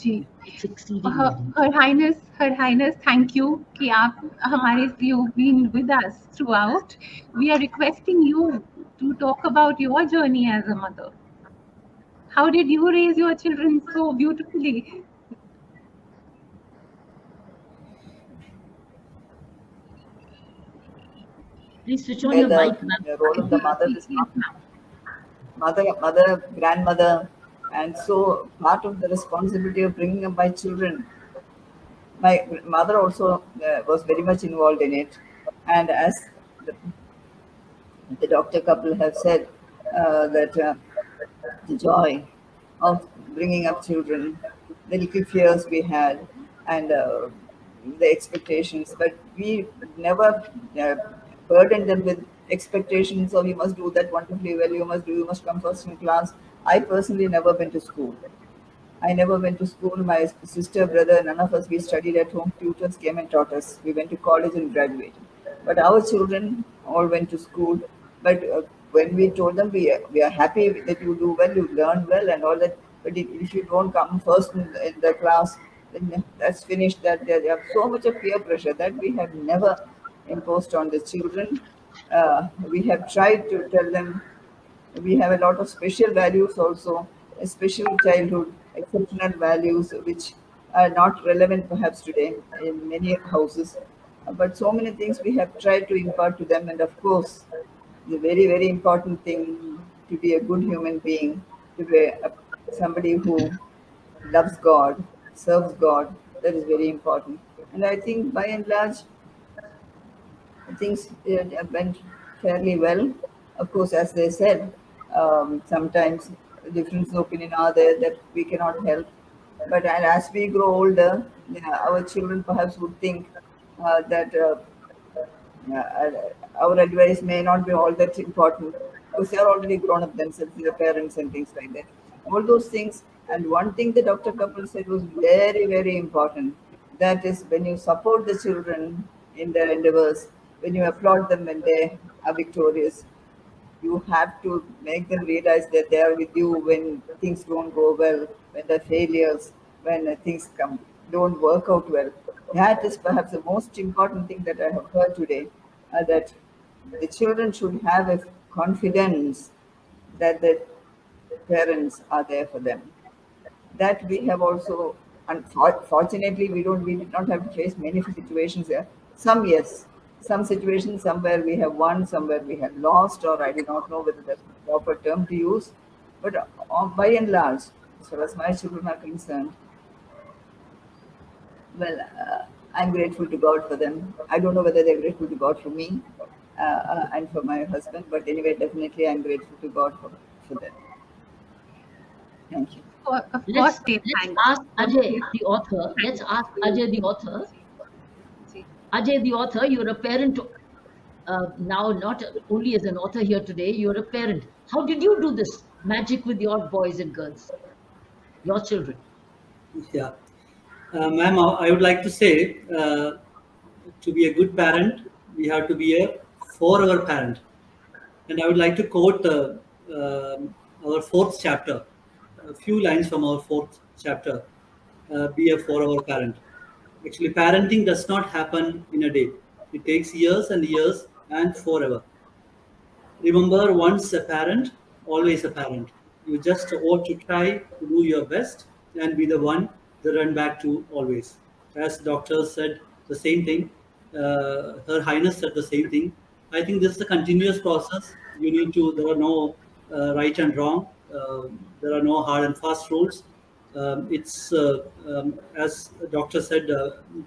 ji It's exceedingly needed. Her Highness, thank you कि आप हमारे you've been with us throughout. We are requesting you to talk about your journey as a mother. How did you raise your children so beautifully? Please switch on Where your mic, ma'am. the role of the mother is not mother, grandmother, and so part of the responsibility of bringing up my children. My mother also was very much involved in it, and as the doctor couple have said, that the joy of bringing up children, the little fears we had, and the expectations, but we never burdened them with expectations of you must do that wonderfully well, you must come first in class. I personally never went to school. I never went to school. My sister, brother, none of us, we studied at home. Tutors came and taught us. We went to college and graduated. But our children all went to school. But when we told them, we are happy that you do well, you learn well and all that. But if you don't come first in the class, then that's finished. That they have so much of peer pressure that we have never imposed on the children. We have tried to tell them we have a lot of special values also, a special childhood, exceptional values which are not relevant perhaps today in many houses. But so many things we have tried to impart to them, and of course, the very, very important thing to be a good human being, to be somebody who loves God, serves God, that is very important. And I think by and large, things went fairly well. Of course, as they said, sometimes difference of opinion are there that we cannot help. But and as we grow older, our children perhaps would think that our advice may not be all that important because they are already grown up themselves, their parents and things like that. All those things. And one thing the Dr. Kapil said was very, very important. That is when you support the children in their endeavors, when you applaud them when they are victorious, you have to make them realize that they are with you when things don't go well, when the failures, when things don't work out well. That is perhaps the most important thing that I have heard today, that the children should have a confidence that the parents are there for them. That we have also, unfortunately, we did not have to face many situations there. Some, yes, some situations, somewhere we have won, somewhere we have lost, or I do not know whether that's the proper term to use. But by and large, as far as my children are concerned, well, I'm grateful to God for them. I don't know whether they're grateful to God for me and for my husband, but anyway, definitely I'm grateful to God for them. Thank you. Of course, Let's they thank. ask Ajay, the author. Let's ask Ajay, the author. Ajay, the author, you're a parent now, not only as an author here today, you're a parent. How did you do this magic with your boys and girls, your children? Yeah. Ma'am, I would like to say to be a good parent, we have to be a forever parent. And I would like to quote our fourth chapter, a few lines from our fourth chapter, be a forever parent. Actually, parenting does not happen in a day. It takes years and years and forever. Remember, once a parent, always a parent. You just ought to try to do your best and be the one to run back to always. As doctors said the same thing, Her Highness said the same thing. I think this is a continuous process. You need to, there are no right and wrong. There are no hard and fast rules. It's as the doctor said,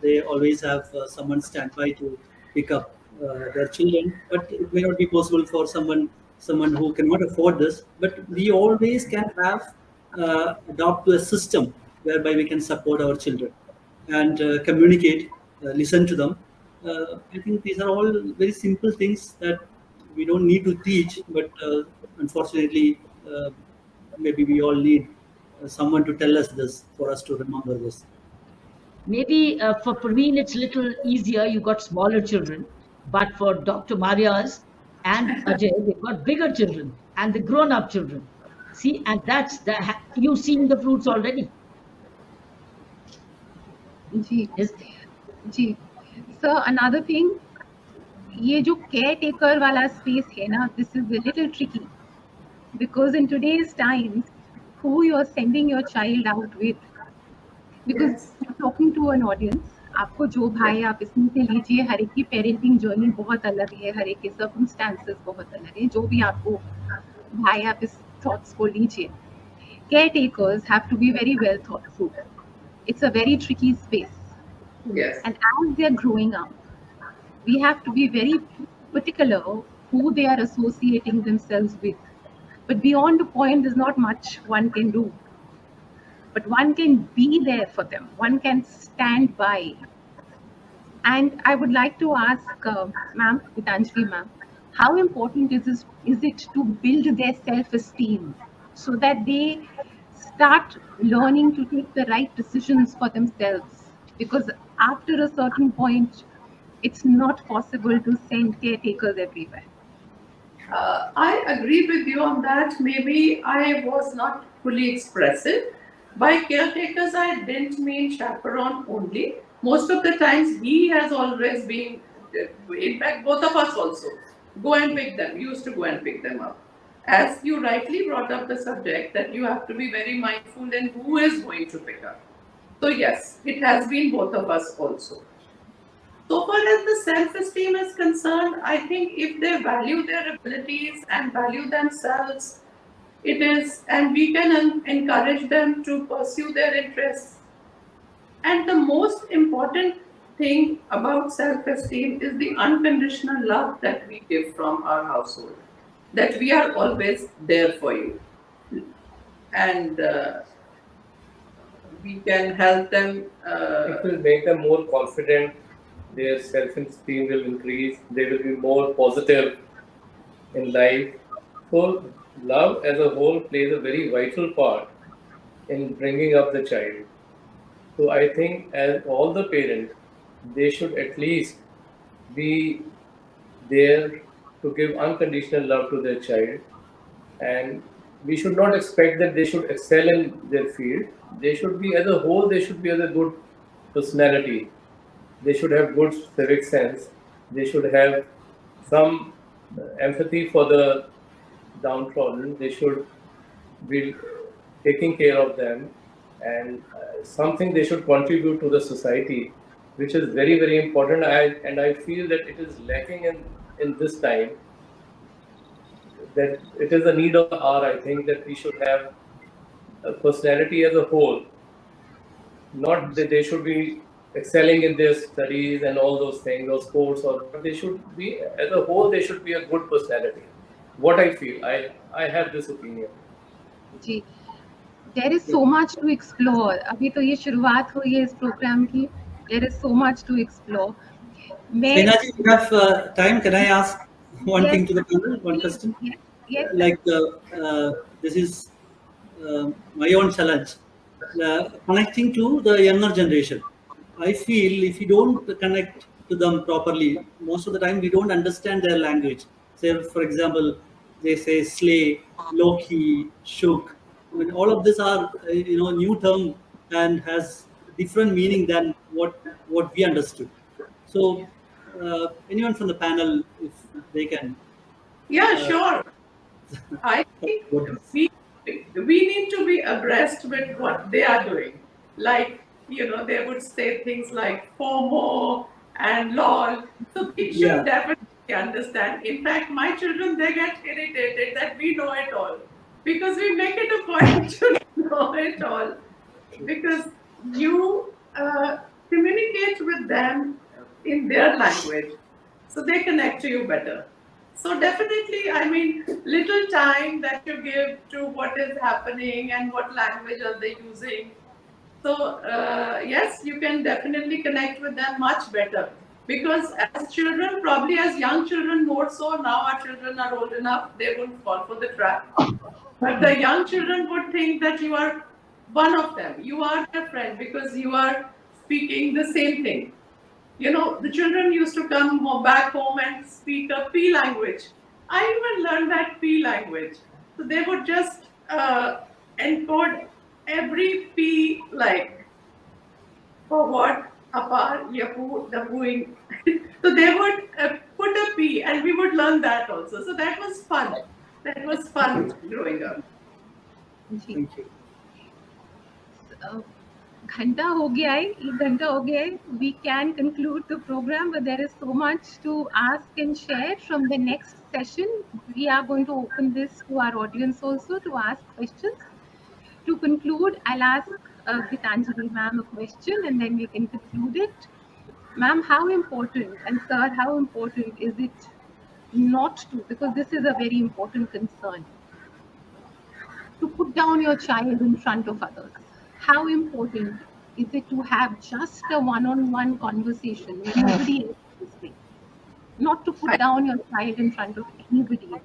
they always have someone stand by to pick up their children, but it may not be possible for someone who cannot afford this. But we always can have adopt to a system whereby we can support our children and communicate, listen to them. I think these are all very simple things that we don't need to teach, but unfortunately, maybe we all need someone to tell us this for us to remember this. Maybe for Praveen, it's a little easier. You got smaller children, but for Dr. Maria's and Ajay, they've got bigger children and the grown-up children. See, and that's you've seen the fruits already. जी Is जी sir another thing, ये जो care taker वाला space है ना, this is a little tricky because in today's time who you are sending your child out with, because Yes. you're talking to an audience. आपको जो भाई आप इसमें से लीजिए, हर एक की पेरेंटिंग जर्नी बहुत अलग है, हर एक के सर्कमस्टांसेस बहुत अलग है, जो भी आपको भाई आप इस थॉट्स को लीजिए. Caretakers have to be very well thought through. It's a very tricky space. Yes. And as they're growing up, we have to be very particular who they are associating themselves with. But beyond a point, there's not much one can do. But one can be there for them. One can stand by. And I would like to ask ma'am, Gitanjali ma'am, how important is it to build their self-esteem so that they start learning to take the right decisions for themselves? Because after a certain point, it's not possible to send caretakers everywhere. I agree with you on that. Maybe I was not fully expressive. By caretakers, I didn't mean chaperone only. Most of the times, he has always been, in fact, both of us also, go and pick them, used to go and pick them up. As you rightly brought up the subject, that you have to be very mindful in who is going to pick up. So yes, it has been both of us also. So far as the self-esteem is concerned, I think if they value their abilities and value themselves, it is, and we can encourage them to pursue their interests. And the most important thing about self-esteem is the unconditional love that we give from our household, that we are always there for you. And we can help them. It will make them more confident. Their self-esteem will increase. They will be more positive in life. So love as a whole plays a very vital part in bringing up the child. So I think as all the parents, they should at least be there to give unconditional love to their child. And we should not expect that they should excel in their field. They should be, as a whole, they should be as a good personality. They should have good civic sense. They should have some empathy for the downtrodden. They should be taking care of them, and something they should contribute to the society, which is very, very important. I feel that it is lacking in this time. That it is a need of the hour. I think that we should have a personality as a whole. Not that they should be excelling in their studies and all those things or sports, but they should be, as a whole, they should be a good personality. What I feel, I have this opinion. Ji, there is so much to explore. अभी तो ये शुरुआत हुई है इस programme की. There is so much to explore. Sena ji, you have time. Can I ask one Yes. thing to the panel? One question. Yes. Like this is my own challenge. Connecting to the younger generation. I feel if you don't connect to them properly, most of the time we don't understand their language. Say, for example, they say slay, low-key, shook. I mean, all of these are new term and has different meaning than what we understood. So anyone from the panel, if they can. Yeah, sure. I think we need to be abreast with what they are doing. Like, they would say things like FOMO and LOL. So we should definitely understand. In fact, my children, they get irritated that we know it all. Because we make it a point to know it all. Because you communicate with them in their language. So they connect to you better. So definitely, I mean, little time that you give to what is happening and what language are they using. So yes, you can definitely connect with them much better. Because as children, probably as young children more so, now our children are old enough, they won't fall for the trap. But the young children would think that you are one of them. You are their friend because you are speaking the same thing. You know, the children used to come back home and speak a P language. I even learned that P language. So they would just encode every P, like for what, apar, yapu, dabuing. So they would put a P and we would learn that also. So that was fun. That was fun growing up. Ji Thank you. घंटा हो गया है, 1 घंटा हो गया है. We can conclude the program, but there is so much to ask and share from the next session. We are going to open this to our audience also to ask questions. To conclude, I'll ask Gitanjali ma'am a question and then we can conclude it. Ma'am, how important, and sir, how important is it not to, because this is a very important concern, to put down your child in front of others? How important is it to have just a one-on-one conversation where nobody else is listening? Not to put down your child in front of anybody else.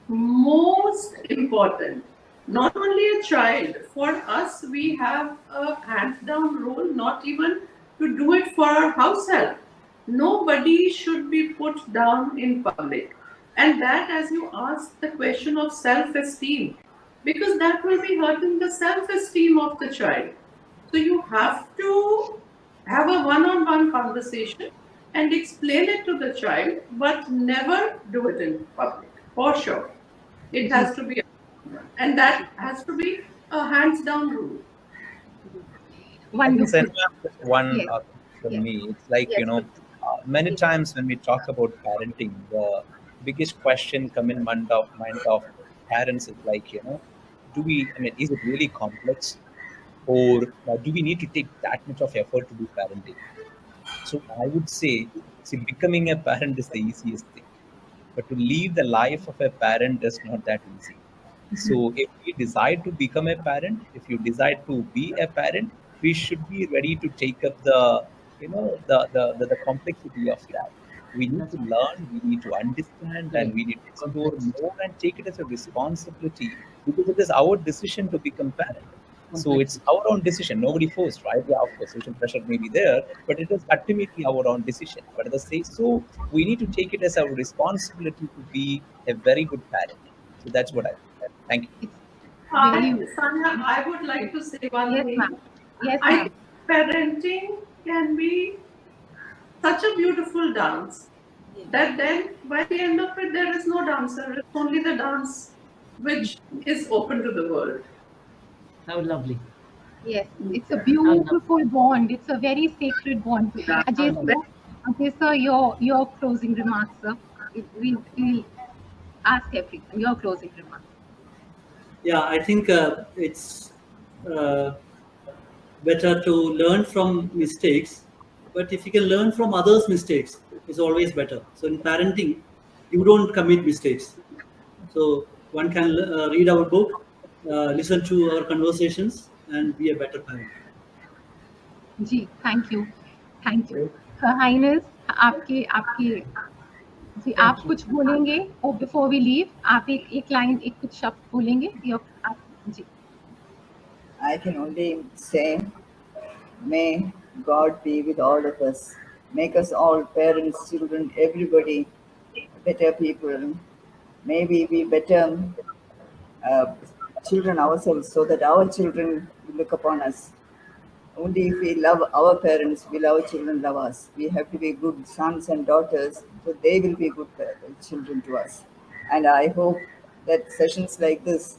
Most important, not only a child, for us, we have a hands down rule, not even to do it for our house help. Nobody should be put down in public. And that, as you asked, the question of self-esteem, because that will be hurting the self-esteem of the child. So you have to have a one-on-one conversation and explain it to the child, but never do it in public, for sure. It has to be, and that has to be a hands-down rule. Wonderful. One Yes. for Yes. me, it's like, Yes. many times when we talk about parenting, the biggest question come in mind of parents is like, is it really complex, or do we need to take that much of effort to do parenting? So I would say, see, becoming a parent is the easiest thing, but to live the life of a parent is not that easy. So if we decide to become a parent, if you decide to be a parent, we should be ready to take up the complexity of that. We need to learn, we need to understand, and we need to explore more and take it as a responsibility, because it is our decision to become parent. So it's our own decision, nobody forced, right? Yeah, of course, social pressure may be there, but it is ultimately our own decision. But at the same, so we need to take it as our responsibility to be a very good parent. So that's what I think. Thank you. Sanya, I would like to say one Yes, thing. ma'am. Yes, I ma'am. think parenting can be such a beautiful dance that then by the end of it, there is no dancer. It's only the dance which is open to the world. How lovely. Yes, it's a beautiful bond. It's a very sacred bond. Yeah. Ajay sir, your closing remarks, sir. We'll ask everyone your closing remarks. Yeah, I think it's better to learn from mistakes, but if you can learn from others' mistakes, it's always better. So in parenting, you don't commit mistakes. So one can read our book, listen to our conversations, and be a better parent. Ji, thank you. Her Highness, आपके जी, आप कुछ बोलेंगे और before we leave, आप एक line, एक कुछ शब्द बोलेंगे? आप जी. I can only say, may God be with all of us. Make us all, parents, children, everybody, better people. May we be better children ourselves, so that our children will look upon us. Only if we love our parents, will our children love us. We have to be good sons and daughters, so they will be good children to us. And I hope that sessions like this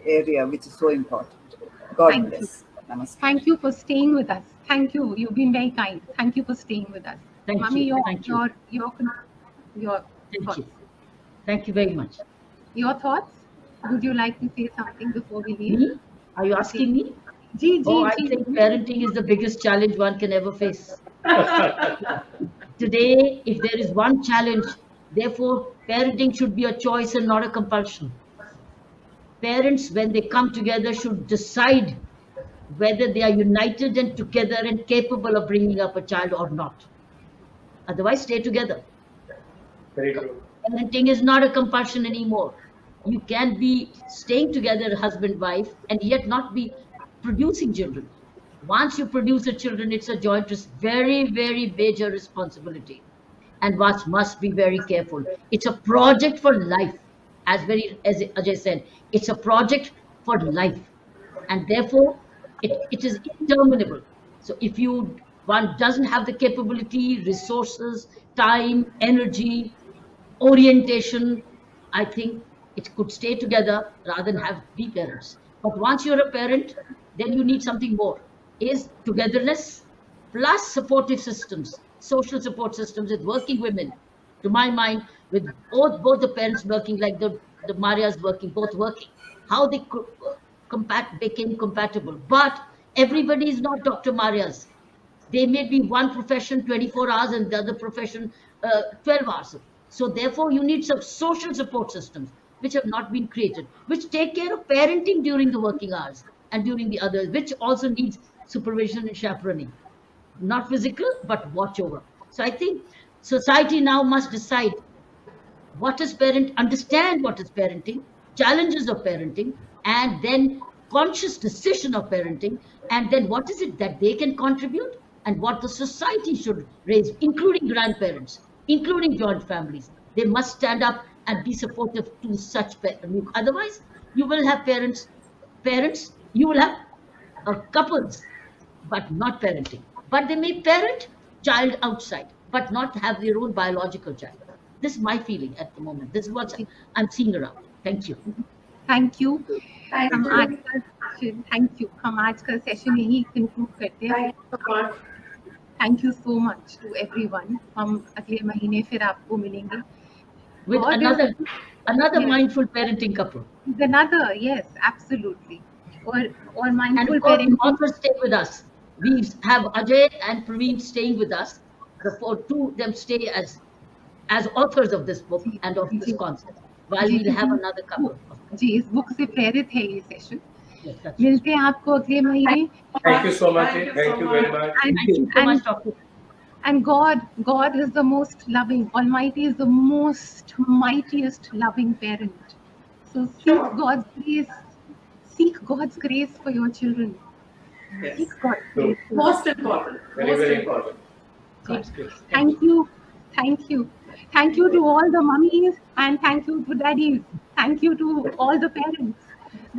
area, which is so important. God Thank bless. Namaste. Thank you for staying with us. Thank you. You've been very kind. Thank you for staying with us. Thank Mami, you. Thank you. your Thank thoughts. you. Thank you very much. Your thoughts? Would you like to say something before we leave? Me? Are you asking me? Ji, Oh, I ji. think parenting is the biggest challenge one can ever face. Today, if there is one challenge, therefore, parenting should be a choice and not a compulsion. Parents, when they come together, should decide whether they are united and together and capable of bringing up a child or not. Otherwise, stay together. Very true. Parenting is not a compulsion anymore. You can be staying together, husband, wife, and yet not be producing children. Once you produce a children, it's a joint, very, very major responsibility. And what must be very careful. It's a project for life, as Ajay said. It's a project for life, and therefore it is interminable. So if one doesn't have the capability, resources, time, energy, orientation, I think it could stay together rather than be parents. But once you're a parent, then you need something more. Is togetherness plus supportive systems, social support systems with working women. To my mind, with both the parents working, like the Marias working, both working, how they became compatible. But everybody is not Dr. Marias. They may be one profession 24 hours and the other profession 12 hours. So therefore, you need some social support systems which have not been created, which take care of parenting during the working hours and during the others, which also needs supervision and chaperoning. Not physical, but watch over. So I think society now must decide what is understand what is parenting, challenges of parenting, and then conscious decision of parenting, and then what is it that they can contribute and what the society should raise, including grandparents, including joint families. They must stand up and be supportive to such parents. Otherwise, you will have you will have couples, but not parenting. But they may parent child outside, but not have their own biological child. This is my feeling at the moment. This is what I'm seeing around. Thank you. Thank you Thank हम you. आज का session thank you हम आज का session यही conclude करते हैं Thank you so much. Thank you so much to everyone हम अगले महीने फिर आपको मिलेंगे With God another Yes. mindful parenting couple. another yes absolutely or And mindful of course, the parenting authors stay with us. We have Ajay and Praveen staying with us. The two them stay as authors of this book and of this concept, while we'll have another couple. जी इस book से प्रेरित है ये session Yes, that's मिलते हैं आपको अगले महीने Thank you so much. Thank you Thank so you very much. much. Thank you so much, Dr. And God is the most loving, Almighty is the most mightiest loving parent. So Sure. seek God's grace for your children. Yes. Seek God's True. grace. Most important. Very, Most very important. important. God's grace. Thank you to all the mummies and thank you to daddies. Thank you to all the parents.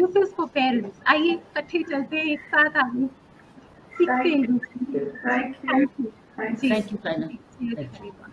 This is for parents. आइए इकट्ठे चलते हैं एक साथ आगे सीखते हैं एक दूसरे से. Thank you. Thank you. Thank you. Thank you, Kaina. Cheers, Thank you. everyone.